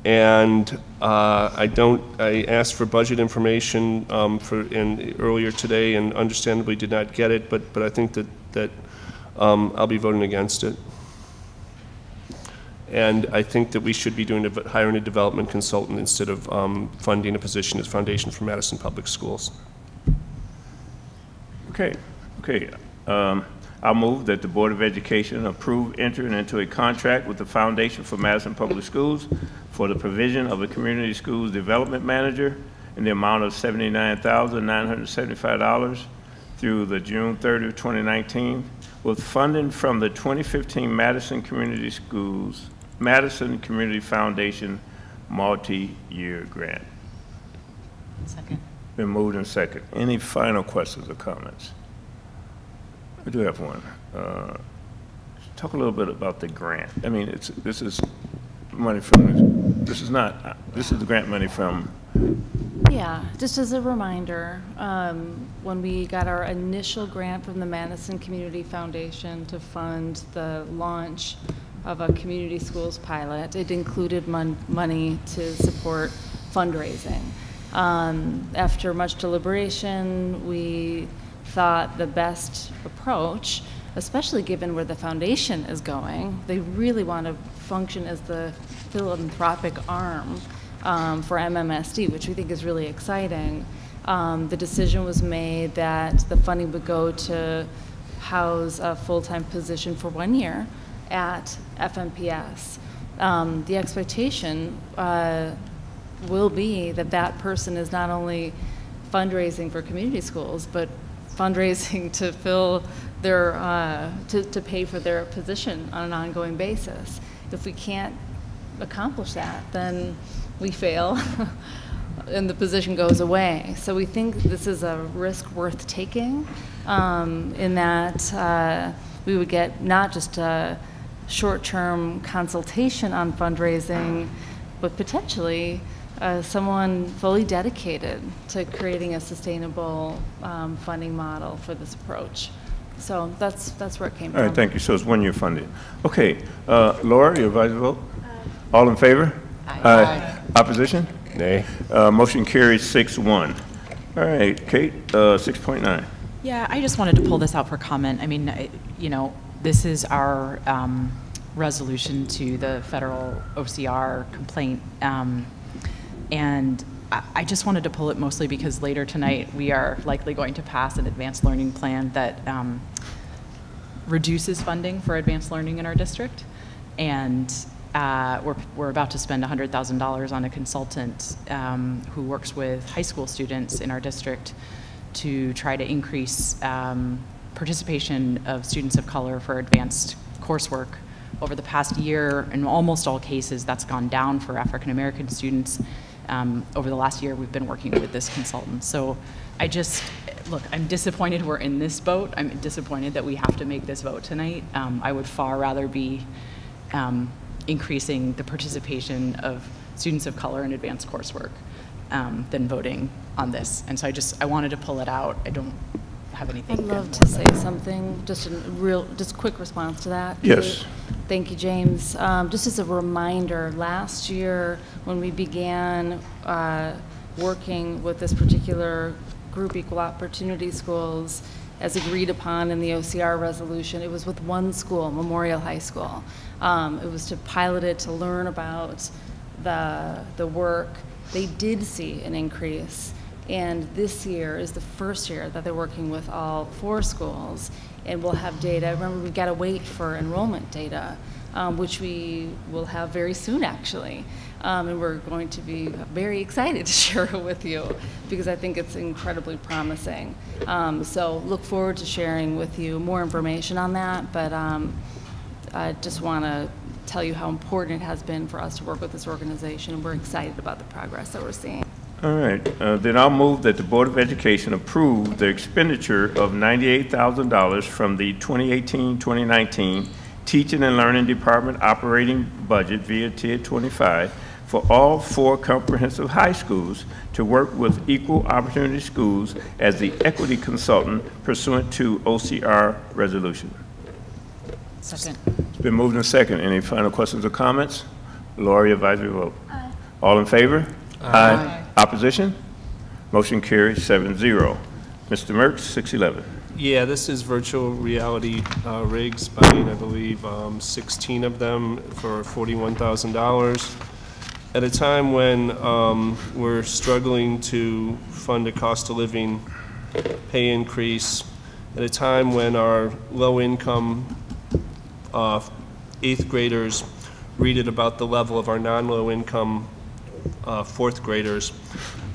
and I asked for budget information earlier today, and understandably did not get it. But I think that I'll be voting against it. And I think that we should be hiring a development consultant instead of funding a position as Foundation for Madison Public Schools. Okay. I'll move that the Board of Education approve entering into a contract with the Foundation for Madison Public Schools for the provision of a community schools development manager in the amount of $79,975 through the June 30th, 2019, with funding from the 2015 Madison Community Foundation multi-year grant. Second. Been moved and second. Any final questions or comments? I do have one. Talk a little bit about the grant. I mean, this is money from, this is the grant money from. Yeah, just as a reminder, when we got our initial grant from the Madison Community Foundation to fund the launch of a community schools pilot, it included money to support fundraising. After much deliberation, we thought the best approach, especially given where the foundation is going, they really want to function as the philanthropic arm for MMSD, which we think is really exciting. The decision was made that the funding would go to house a full-time position for 1 year at FMPS. The expectation will be that that person is not only fundraising for community schools, but fundraising to fill their, to pay for their position on an ongoing basis. If we can't accomplish that, then we fail and the position goes away. So we think this is a risk worth taking in that we would get not just a short-term consultation on fundraising, but potentially someone fully dedicated to creating a sustainable funding model for this approach. So that's where it came from. All right, thank you. So it's 1 year funding. Okay, Laura, your advisory vote? All in favor? Aye. Opposition? Nay. Motion carries 6-1. All right, Kate, 6.9. Yeah, I just wanted to pull this out for comment. I mean, you know, this is our resolution to the federal OCR complaint. And I just wanted to pull it mostly because later tonight we are likely going to pass an advanced learning plan that reduces funding for advanced learning in our district. And we're about to spend $100,000 on a consultant who works with high school students in our district to try to increase participation of students of color for advanced coursework. Over the past year, in almost all cases, that's gone down for African American students. Over the last year, we've been working with this consultant. So I just, look, I'm disappointed we're in this boat. I'm disappointed that we have to make this vote tonight. I would far rather be increasing the participation of students of color in advanced coursework than voting on this. And so I wanted to pull it out. I don't have anything. I'd love to say something, just a quick response to that. Yes. Thank you, James. Just as a reminder, last year when we began working with this particular group, Equal Opportunity Schools, as agreed upon in the OCR resolution. It was with one school, Memorial High School. It was to pilot it, to learn about the work. They did see an increase, and this year is the first year that they're working with all 4 schools, and we'll have data. Remember, we've got to wait for enrollment data, which we will have very soon, actually. And we're going to be very excited to share it with you because I think it's incredibly promising. So look forward to sharing with you more information on that, but I just want to tell you how important it has been for us to work with this organization, and we're excited about the progress that we're seeing. All right, then I'll move that the Board of Education approve the expenditure of $98,000 from the 2018-2019 Teaching and Learning Department operating budget via Tier 25 for all 4 comprehensive high schools to work with Equal Opportunity Schools as the equity consultant pursuant to OCR resolution. Second. It's been moved and second. Any final questions or comments? Lori, advisory vote. Aye. All in favor? Aye. Opposition? Motion carries 7-0. Mr. Mertz, 611. Yeah, this is virtual reality rigs, buying, I believe, 16 of them for $41,000. At a time when we're struggling to fund a cost of living pay increase, at a time when our low-income 8th graders read it about the level of our non-low-income 4th graders,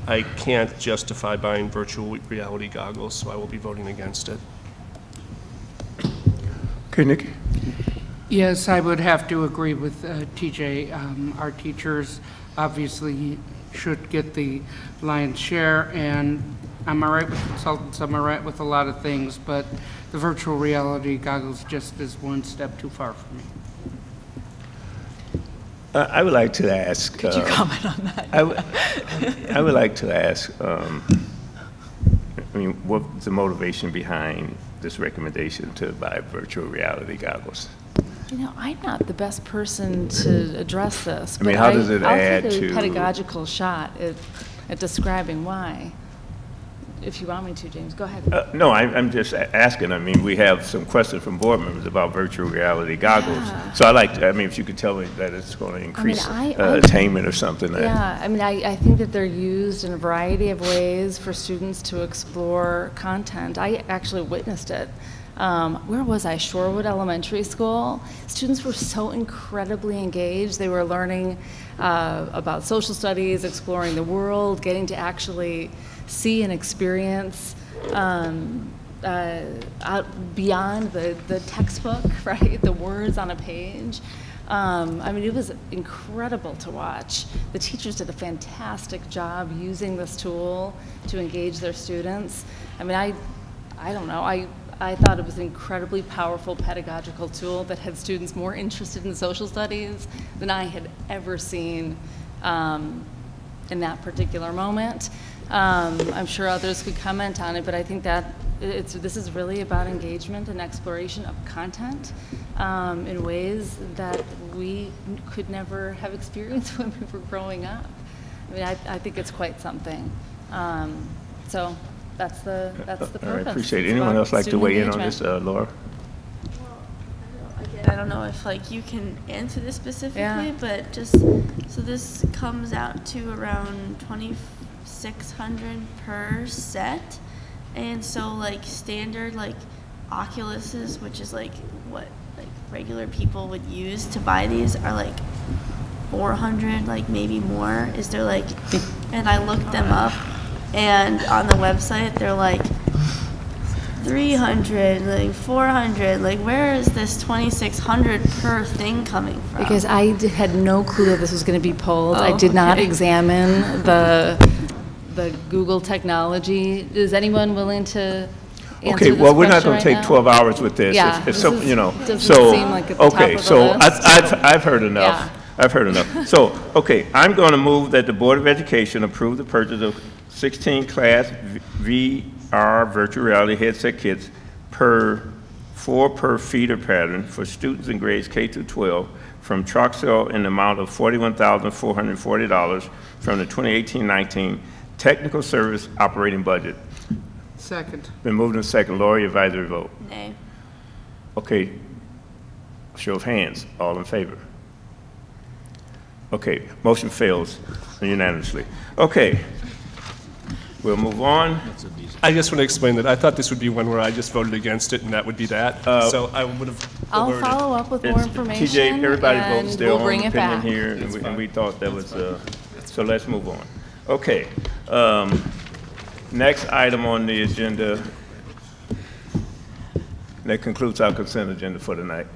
I can't justify buying virtual reality goggles, so I will be voting against it. Okay, Nikki. Yes, I would have to agree with TJ. Our teachers obviously should get the lion's share, and I'm all right with consultants, I'm all right with a lot of things, but the virtual reality goggles just is one step too far for me. I would like to ask. Could you comment on that? I would like to ask, I mean, what's the motivation behind this recommendation to buy virtual reality goggles? You know, I'm not the best person to address this. I mean, how does it add I'll take a to pedagogical shot at describing why. If you want me to, James, go ahead. No, I'm just asking. I mean, we have some questions from board members about virtual reality goggles. Yeah. So I mean, if you could tell me that it's going to increase attainment or something. Yeah, I mean, I think that they're used in a variety of ways for students to explore content. I actually witnessed it. Where was I? Shorewood Elementary School. Students were so incredibly engaged. They were learning about social studies, exploring the world, getting to actually see and experience out beyond the textbook, right? The words on a page. I mean, it was incredible to watch. The teachers did a fantastic job using this tool to engage their students. I mean, I don't know. I thought it was an incredibly powerful pedagogical tool that had students more interested in social studies than I had ever seen in that particular moment. I'm sure others could comment on it, but I think that this is really about engagement and exploration of content in ways that we could never have experienced when we were growing up. I mean, I think it's quite something. So that's the purpose. I appreciate it. Anyone else like to weigh in on this, Laura? I don't know if like you can answer this specifically, but just so this comes out to around $2,600 per set, and so like standard like Oculuses, which is like what like regular people would use to buy these, are like $400, like maybe more. Is there like, and I looked them up, and on the website they're like $300, like $400, like where is this $2,600 per thing coming from? Because I had no clue that this was going to be pulled. I did not examine the Google technology. Is anyone willing to answer this well, we're not going right to take now? 12 hours with this. Yeah, You know, doesn't so seem like at the top of the list. I've heard enough. Yeah. I've heard enough. So, okay, I'm going to move that the Board of Education approve the purchase of 16 class VR virtual reality headset kits per feeder pattern for students in grades K through 12 from Troxel in the amount of $41,440 from the 2018-19 Technical Service Operating Budget. Second. Been moved and second. Lori, advisory vote. Nay. Okay. Show of hands. All in favor? Okay. Motion fails unanimously. Okay. We'll move on. I just want to explain that I thought this would be one where I just voted against it, and that would be that. So I would have. I'll follow up with more information. TJ, everybody votes and their we'll own bring it opinion back. here, and we thought that was, so let's move on. Okay. Next item on the agenda, that concludes our consent agenda for tonight.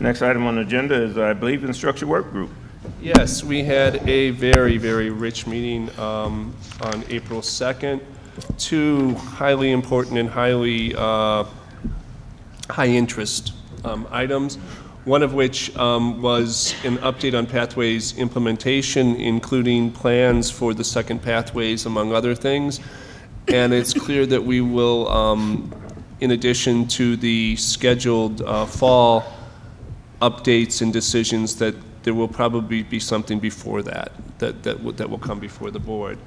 Next item on the agenda is, I believe, Instructure Work Group. Yes, we had a very, very rich meeting on April 2nd. Two highly important and highly high-interest items, one of which was an update on Pathways implementation, including plans for the second Pathways, among other things. And it's clear that we will, in addition to the scheduled fall updates and decisions, that there will probably be something before that will come before the board.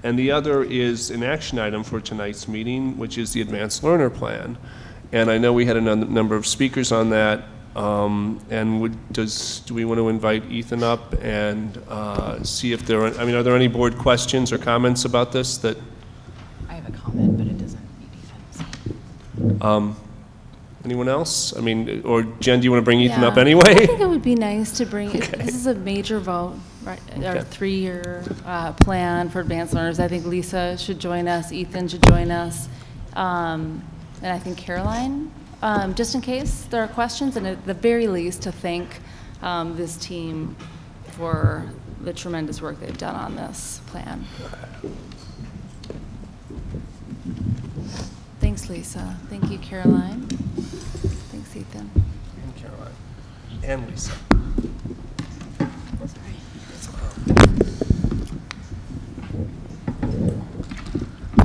And the other is an action item for tonight's meeting, which is the Advanced Learner Plan. And I know we had a number of speakers on that. And do we want to invite Ethan up and see if there are, are there any board questions or comments about this that? I have a comment, but it doesn't need Ethan's. Anyone else? Or Jen, do you want to bring Ethan up I anyway? think it would be nice to bring, this is a major vote, right? Our 3-year plan for advanced learners. I think Lisa should join us, Ethan should join us, and I think Caroline, just in case there are questions, and at the very least to thank this team for the tremendous work they've done on this plan. Thanks, Lisa. Thank you, Caroline. Thanks, Ethan. And Caroline. And Lisa.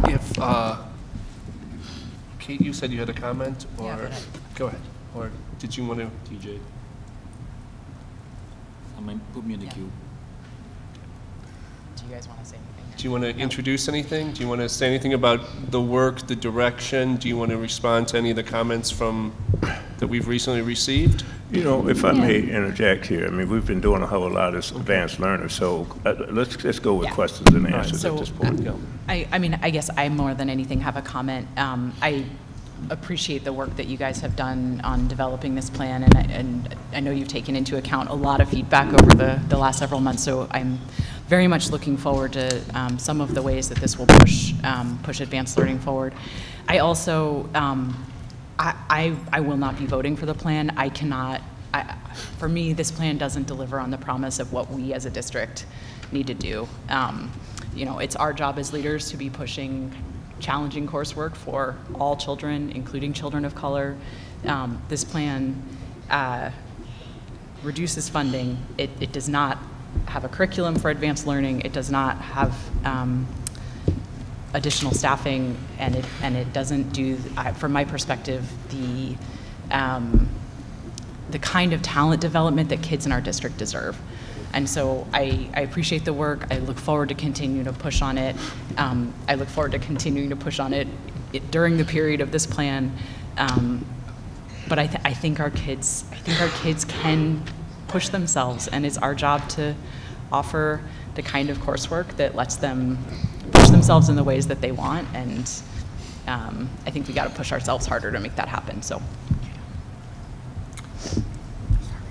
If, Kate, you said you had a comment, or? Yeah, go ahead. Or did you want to? TJ. Put me in the queue. Do you guys want to say anything? Do you want to introduce anything? Do you want to say anything about the work, the direction? Do you want to respond to any of the comments that we've recently received? You know, if I may interject here, we've been doing a whole lot of advanced learners, so let's go with questions and answers at this point. I guess I more than anything have a comment. I appreciate the work that you guys have done on developing this plan, and I know you've taken into account a lot of feedback over the last several months, so I'm very much looking forward to some of the ways that this will push advanced learning forward. I also, I will not be voting for the plan. I cannot, for me, this plan doesn't deliver on the promise of what we as a district need to do. It's our job as leaders to be pushing challenging coursework for all children, including children of color. This plan reduces funding. It does not have a curriculum for advanced learning. It does not have additional staffing, and it doesn't do, from my perspective, the kind of talent development that kids in our district deserve. And so I appreciate the work. I look forward to continuing to push on it. I look forward to continuing to push on it during the period of this plan. But I think our kids can push themselves, and it's our job to offer the kind of coursework that lets them push themselves in the ways that they want. And I think we got to push ourselves harder to make that happen. So,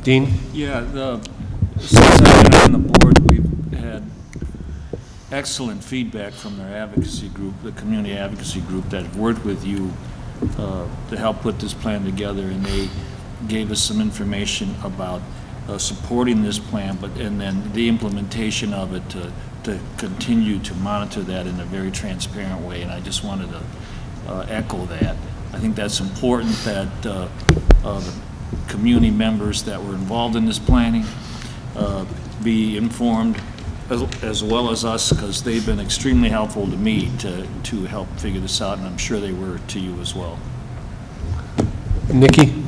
Dean? Yeah, since I've been on the board, we've had excellent feedback from their advocacy group, the community advocacy group that have worked with you to help put this plan together, and they gave us some information about supporting this plan, and then the implementation of it to continue to monitor that in a very transparent way. And I just wanted to echo that. I think that's important that the community members that were involved in this planning be informed, as well as us, because they've been extremely helpful to me to help figure this out, and I'm sure they were to you as well. Nikki?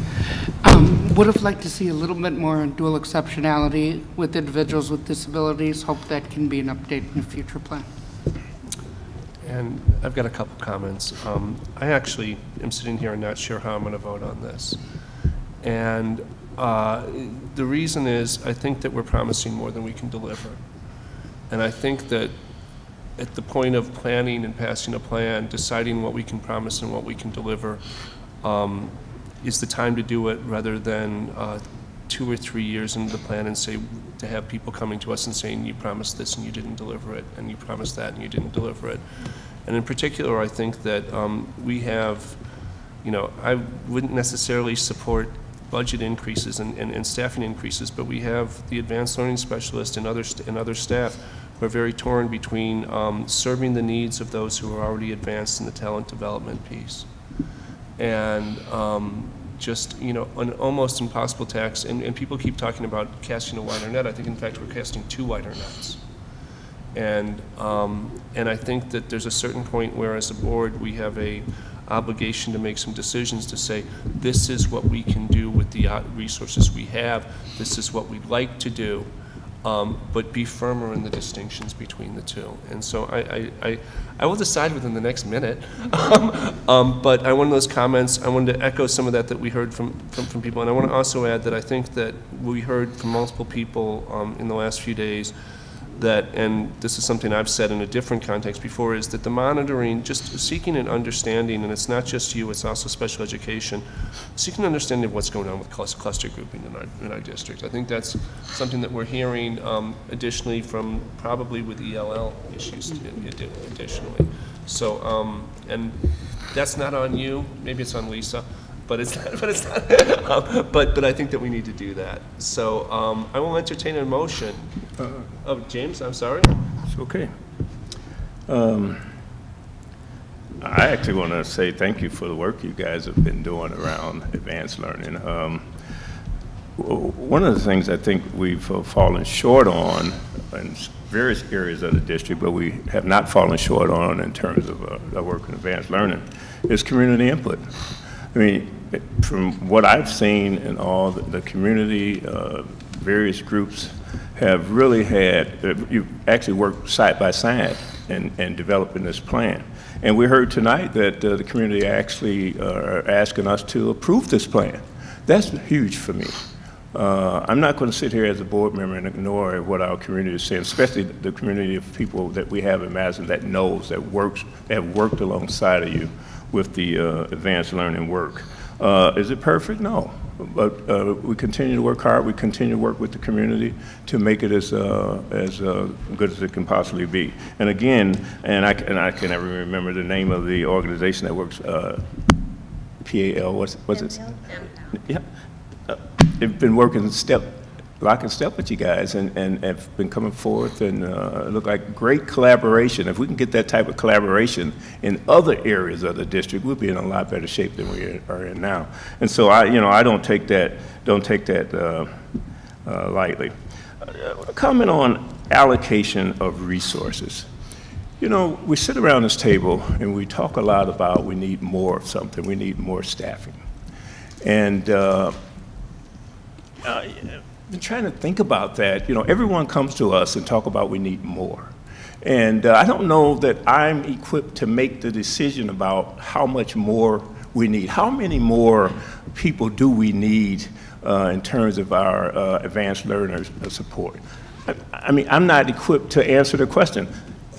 Would have liked to see a little bit more on dual exceptionality with individuals with disabilities. Hope that can be an update in a future plan. And I've got a couple comments. I actually am sitting here and not sure how I'm going to vote on this. And the reason is I think that we're promising more than we can deliver. And I think that at the point of planning and passing a plan, deciding what we can promise and what we can deliver is the time to do it, rather than 2 or 3 years into the plan and say, to have people coming to us and saying, you promised this and you didn't deliver it, and you promised that and you didn't deliver it. And in particular, I think that we have, I wouldn't necessarily support budget increases and staffing increases, but we have the advanced learning specialists and other staff who are very torn between serving the needs of those who are already advanced in the talent development piece. And just, an almost impossible task, and people keep talking about casting a wider net. I think, in fact, we're casting 2 wider nets. And I think that there's a certain point where, as a board, we have a obligation to make some decisions to say, this is what we can do with the resources we have, this is what we'd like to do, but be firmer in the distinctions between the two. And so I will decide within the next minute. But I wanted those comments, I wanted to echo some of that we heard from people. And I want to also add that I think that we heard from multiple people in the last few days that, and this is something I've said in a different context before, is that the monitoring, just seeking an understanding, and it's not just you, it's also special education, seeking an understanding of what's going on with cluster grouping in our district. I think that's something that we're hearing additionally from probably with ELL issues additionally. So, and that's not on you, maybe it's on Lisa, but it's not, but I think that we need to do that. So I will entertain a motion. Oh, James, I'm sorry. It's okay. I actually want to say thank you for the work you guys have been doing around advanced learning. One of the things I think we've fallen short on in various areas of the district, but we have not fallen short on in terms of our work in advanced learning, is community input. I mean, from what I've seen in all the community, various groups have really you actually worked side by side in developing this plan. And we heard tonight that the community actually are asking us to approve this plan. That's huge for me. I'm not going to sit here as a board member and ignore what our community is saying, especially the community of people that we have in Madison that knows, that have worked alongside of you with the advanced learning work. Is it perfect? No. But we continue to work hard. We continue to work with the community to make it as good as it can possibly be. And again, and I can never remember the name of the organization that works, PAL, what's it? Yeah. They've been working lock and step with you guys and have been coming forth and look like great collaboration. If we can get that type of collaboration in other areas of the district, we'll be in a lot better shape than we are in now. And so I don't take that lightly. Comment on allocation of resources. We sit around this table and we talk a lot about we need more of something. We need more staffing. And been trying to think about that. Everyone comes to us and talk about we need more. And I don't know that I'm equipped to make the decision about how much more we need. How many more people do we need in terms of our advanced learners support? I mean, I'm not equipped to answer the question.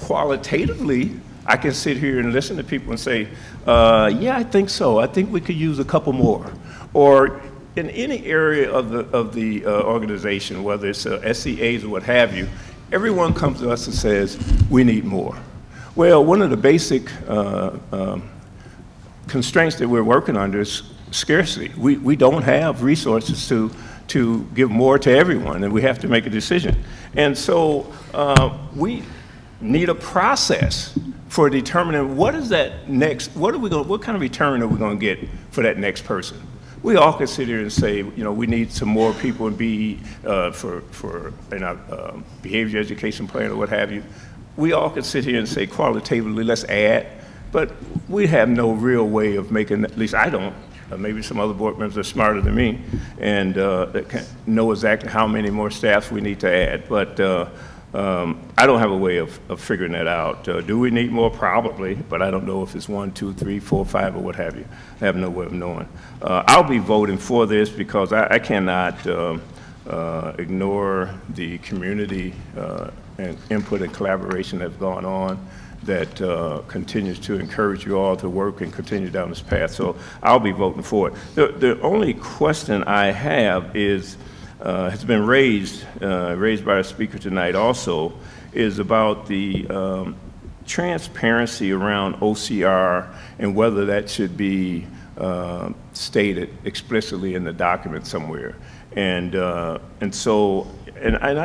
Qualitatively, I can sit here and listen to people and say, yeah, I think so. I think we could use a couple more. Or in any area of the organization, whether it's SCAs or what have you, everyone comes to us and says, we need more. Well, one of the basic constraints that we're working under is scarcity. We don't have resources to give more to everyone, and we have to make a decision. And so we need a process for determining what is that next, what kind of return are we going to get for that next person? We all can sit here and say, we need some more people in BE for in our behavior education plan or what have you. We all can sit here and say qualitatively, let's add, but we have no real way of making, at least I don't, maybe some other board members are smarter than me and that can know exactly how many more staffs we need to add. But I don't have a way of figuring that out. Do we need more? Probably, but I don't know if it's 1, 2, 3, 4, 5, or what have you. I have no way of knowing. I'll be voting for this because I cannot ignore the community and input and collaboration that's gone on that continues to encourage you all to work and continue down this path. So I'll be voting for it. The only question I have is, has been raised by our speaker tonight also, is about the transparency around OCR and whether that should be stated explicitly in the document somewhere. And I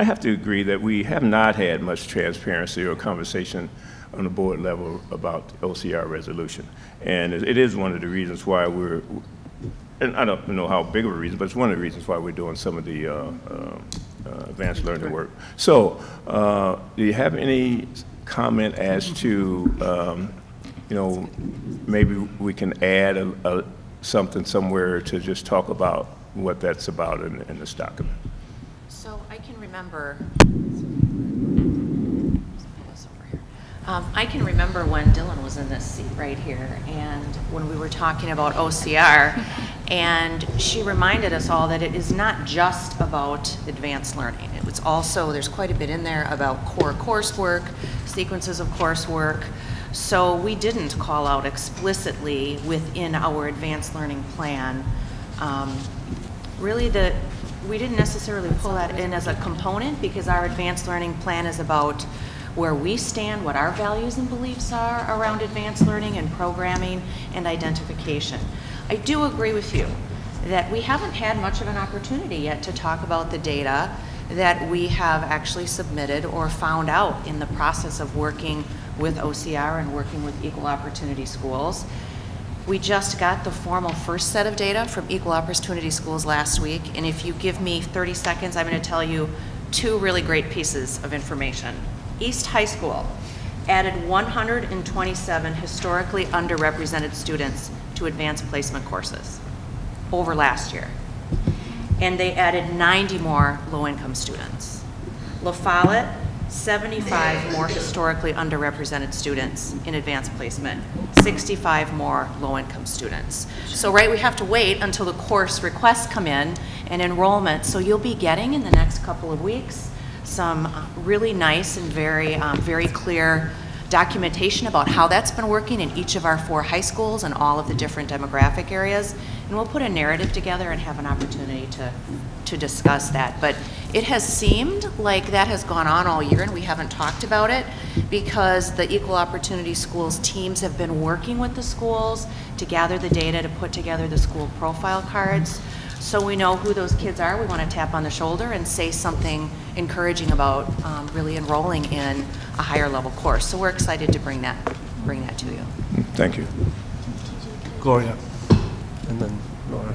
have to agree that we have not had much transparency or conversation on the board level about OCR resolution. And it is one of the reasons why we're, and I don't know how big of a reason, but it's one of the reasons why we're doing some of the advanced learning work. So do you have any comment as to, you know, maybe we can add something somewhere to just talk about what that's about in this document? So I can remember, I can remember when Dylan was in this seat right here, and when we were talking about OCR, and she reminded us all that it is not just about advanced learning. It was also, there's quite a bit in there about core coursework, sequences of coursework. So we didn't call out explicitly within our advanced learning plan. Really, we didn't necessarily pull that in as a component because our advanced learning plan is about where we stand, what our values and beliefs are around advanced learning and programming and identification. I do agree with you that we haven't had much of an opportunity yet to talk about the data that we have actually submitted or found out in the process of working with OCR and working with equal opportunity schools. We just got the formal first set of data from equal opportunity schools last week, and if you give me 30 seconds, I'm going to tell you 2 really great pieces of information. East High School added 127 historically underrepresented students to advanced placement courses over last year. And they added 90 more low-income students. La Follette, 75 more historically underrepresented students in advanced placement, 65 more low-income students. So we have to wait until the course requests come in and enrollment. So you'll be getting in the next couple of weeks some really nice and very clear documentation about how that's been working in each of our 4 high schools and all of the different demographic areas. And we'll put a narrative together and have an opportunity to discuss that. But it has seemed like that has gone on all year and we haven't talked about it because the equal opportunity schools teams have been working with the schools to gather the data to put together the school profile cards. So we know who those kids are. We want to tap on the shoulder and say something encouraging about really enrolling in a higher level course. So we're excited to bring that to you. Thank you. Gloria, and then Laura.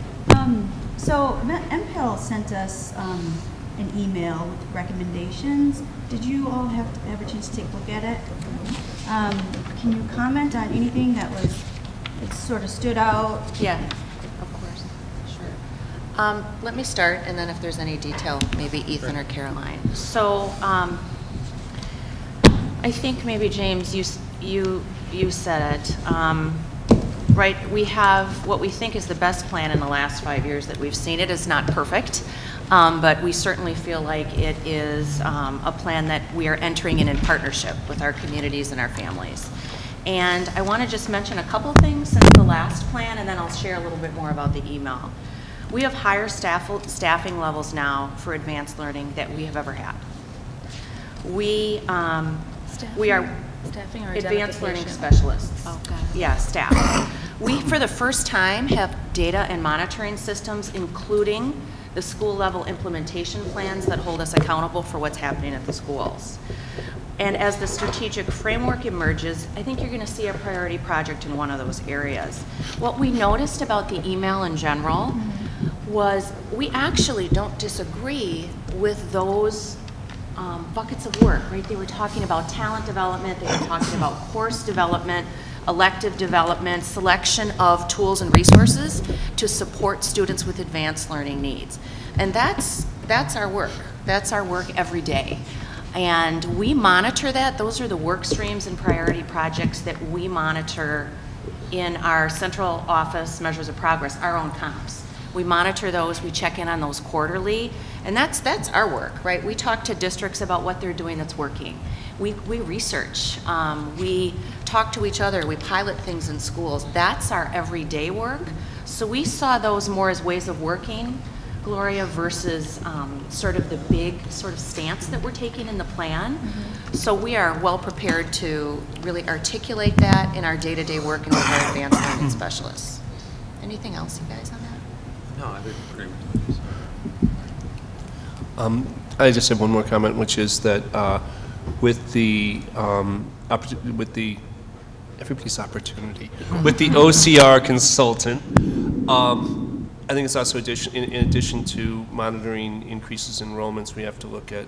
So MPEL sent us an email with recommendations. Did you all have a chance to take a look at it? Can you comment on anything that sort of stood out? Yeah. Let me start, and then if there's any detail, maybe Ethan or Caroline. So I think maybe James, you said it, right? We have what we think is the best plan in the last 5 years that we've seen. It is not perfect, but we certainly feel like it is a plan that we are entering in partnership with our communities and our families. And I want to just mention a couple things since the last plan, and then I'll share a little bit more about the email. We have higher staffing levels now for advanced learning that we have ever had. We are staffing or advanced learning specialists. Oh, got it. Yeah, staff. We, for the first time, have data and monitoring systems, including the school level implementation plans that hold us accountable for what's happening at the schools. And as the strategic framework emerges, I think you're going to see a priority project in one of those areas. What we noticed about the email in general was we actually don't disagree with those buckets of work, right? They were talking about talent development, they were talking about course development, elective development, selection of tools and resources to support students with advanced learning needs. And that's our work. That's our work every day. And we monitor that. Those are the work streams and priority projects that we monitor in our central office measures of progress, our own comps. We monitor those, we check in on those quarterly, and that's our work, right? We talk to districts about what they're doing that's working. We research, we talk to each other, we pilot things in schools. That's our everyday work. So we saw those more as ways of working, Gloria, versus sort of the big sort of stance that we're taking in the plan. So we are well prepared to really articulate that in our day-to-day working with our advanced learning specialists. Anything else, you guys, on that? No, I would agree with you. I just have one more comment, which is that with the everybody's opportunity, with the OCR consultant, I think it's also in addition to monitoring increases in enrollments, we have to look at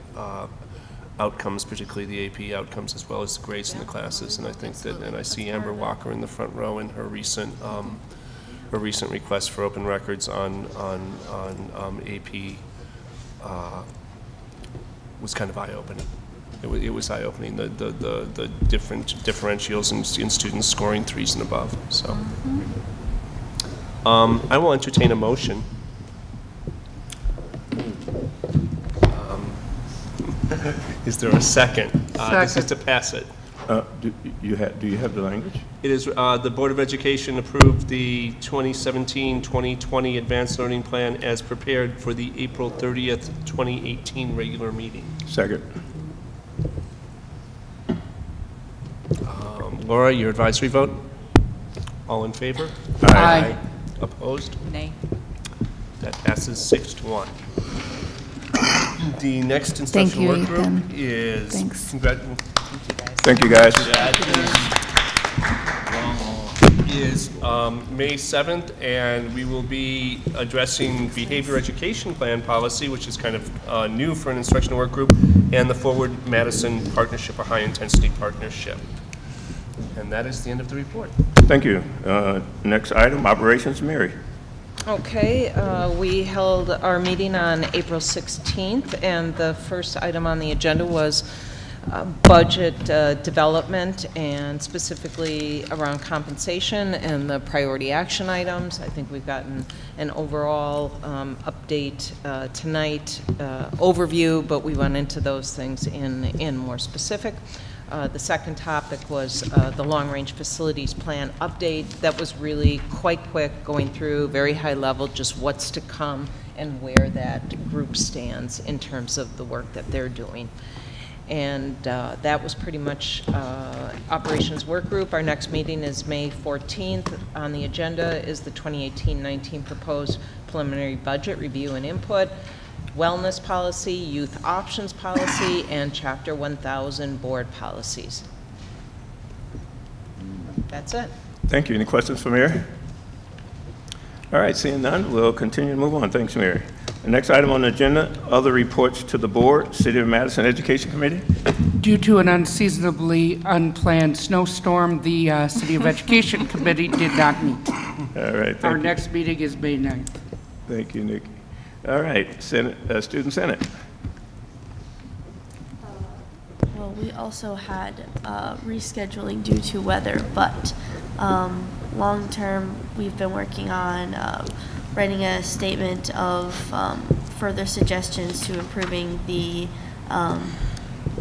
outcomes, particularly the AP outcomes, as well as the grades in the classes. And I think that, and I see Amber Walker in the front row in her recent request for open records on AP was kind of eye-opening. It was eye-opening, the different differentials in students scoring 3s and above. So, I will entertain a motion. Is there a second? This is to pass it. Do you have the language? It is, the Board of Education approved the 2017-2020 Advanced Learning Plan as prepared for the April 30th, 2018 regular meeting. Second. Laura, your advisory vote? All in favor? Aye. Opposed? Nay. That passes 6-1. The next instructional work group is... Thanks. Thank you, guys. Is May 7th, and we will be addressing behavior education plan policy, which is kind of new for an instructional work group, and the Forward Madison Partnership, a high-intensity partnership. And that is the end of the report. Thank you. Next item, operations, Mary. Okay, we held our meeting on April 16th, and the first item on the agenda was budget development, and specifically around compensation and the priority action items. I think we've gotten an overall update tonight, overview, but we went into those things in more specific. The second topic was the long-range facilities plan update. That was really quite quick, going through very high level, just what's to come and where that group stands in terms of the work that they're doing. And that was pretty much operations work group. Our next meeting is May 14th. On the agenda is the 2018-19 proposed preliminary budget review and input, wellness policy, youth options policy, and Chapter 1000 board policies. That's it. Thank you. Any questions for Mary? All right, seeing none, we'll continue to move on. Thanks, Mary. The next item on the agenda, other reports to the board, City of Madison Education Committee. Due to an unseasonably unplanned snowstorm, the City of Education Committee did not meet. All right, Our next meeting is May 9th. Thank you, Nikki. All right, Senate, Student Senate. Well, we also had rescheduling due to weather, but long term, we've been working on writing a statement of further suggestions to improving the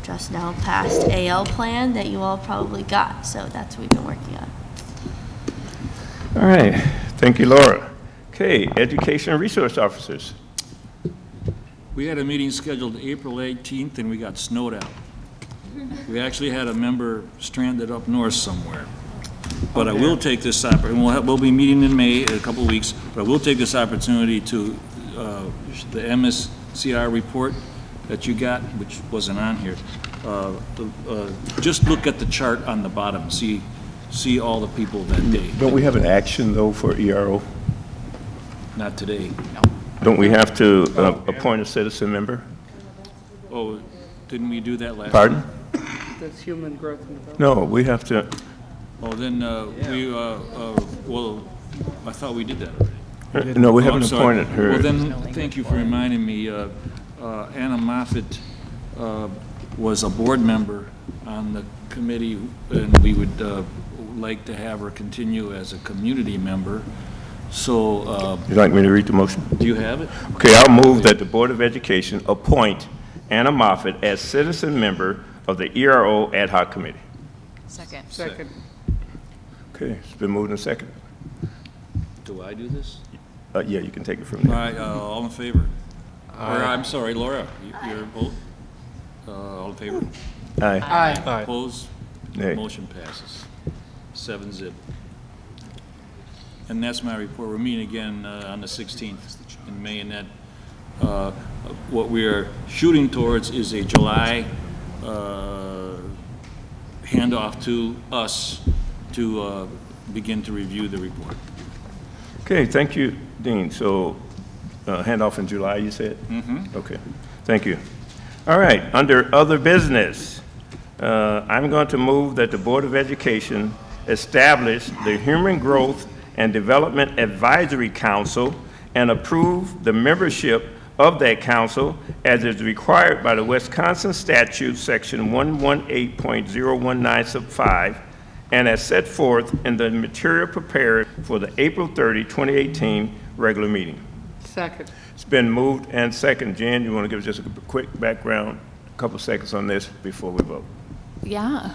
just now passed AL plan that you all probably got. So that's what we've been working on. All right, thank you, Laura. Okay, Education Resource Officers. We had a meeting scheduled April 18th, and we got snowed out. We actually had a member stranded up north somewhere. But I will take this opportunity, we'll be meeting in May in a couple of weeks, but I will take this opportunity to, the MSCR report that you got, which wasn't on here, just look at the chart on the bottom, see all the people that day. Don't we have an action, though, for ERO? Not today. No. Don't we have to appoint a citizen member? Oh, didn't we do that last Pardon? That's human growth and development. No, we have to. Oh, then well, I thought we did that already. No, we Oh, haven't I'm sorry. appointed her. Well, then, thank you for reminding me. Anna Moffett was a board member on the committee, and we would like to have her continue as a community member. So, You'd like me to read the motion? do you have it? Okay, I'll move that the Board of Education appoint Anna Moffett as citizen member of the ERO Ad Hoc Committee. Second. Second. Okay, it's been moved and second. Do I do this? Yeah, you can take it from All there. right, all in favor? Or, I'm sorry, Laura, your vote? All in favor? Aye. Aye. Opposed? Nay. Motion passes. 7-0. And that's my report. We're meeting again on the 16th in May, and that what we are shooting towards is a July handoff to us to begin to review the report. Okay, thank you, Dean. So, handoff in July, you said? Mm-hmm. Okay, thank you. All right, under other business, I'm going to move that the Board of Education establish the Human Growth and Development Advisory Council and approve the membership of that council as is required by the Wisconsin Statute, Section 118.019 sub 5, and as set forth in the material prepared for the April 30, 2018 regular meeting. Second. It's been moved and second. Jan, you want to give us just a quick background, a couple seconds on this before we vote? Yeah,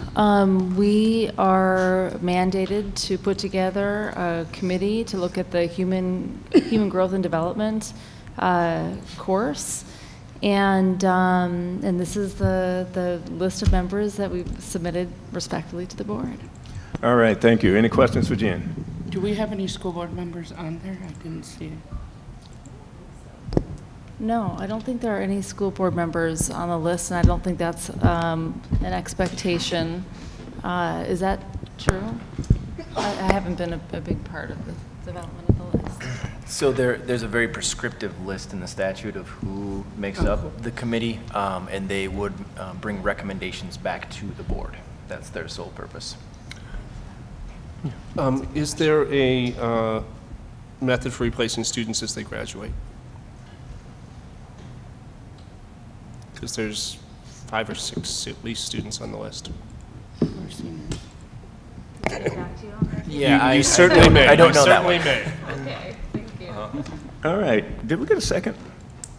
we are mandated to put together a committee to look at the human growth and development course, and this is the list of members that we've submitted respectively to the board. All right, thank you. Any questions for Jen? Do we have any school board members on there? I didn't see it. No, I don't think there are any school board members on the list, and I don't think that's an expectation. Is that true? I haven't been a big part of the development of the list. So there's a very prescriptive list in the statute of who makes up the committee, and they would bring recommendations back to the board. That's their sole purpose. Is there a method for replacing students as they graduate? Because there's 5 or 6 at least students on the list. Yeah, you certainly may. I don't know that certainly one. may. Okay, thank you. All right, did we get a second?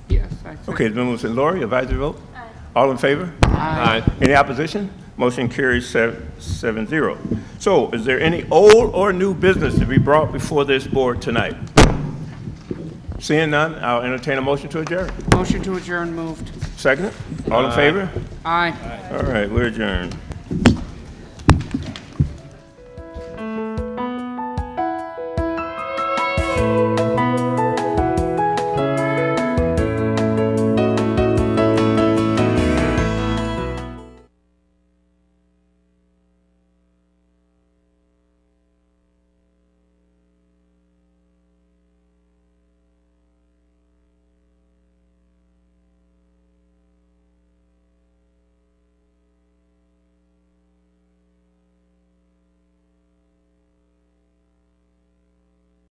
Yes. I think. Okay, it's been moved. Lori, advisory vote? Aye. All in favor? Aye. Any opposition? Motion carries 7-0. So, is there any old or new business to be brought before this board tonight? Seeing none, I'll entertain a motion to adjourn. Motion to adjourn moved. Second? All in favor? Aye. All right, we're adjourned.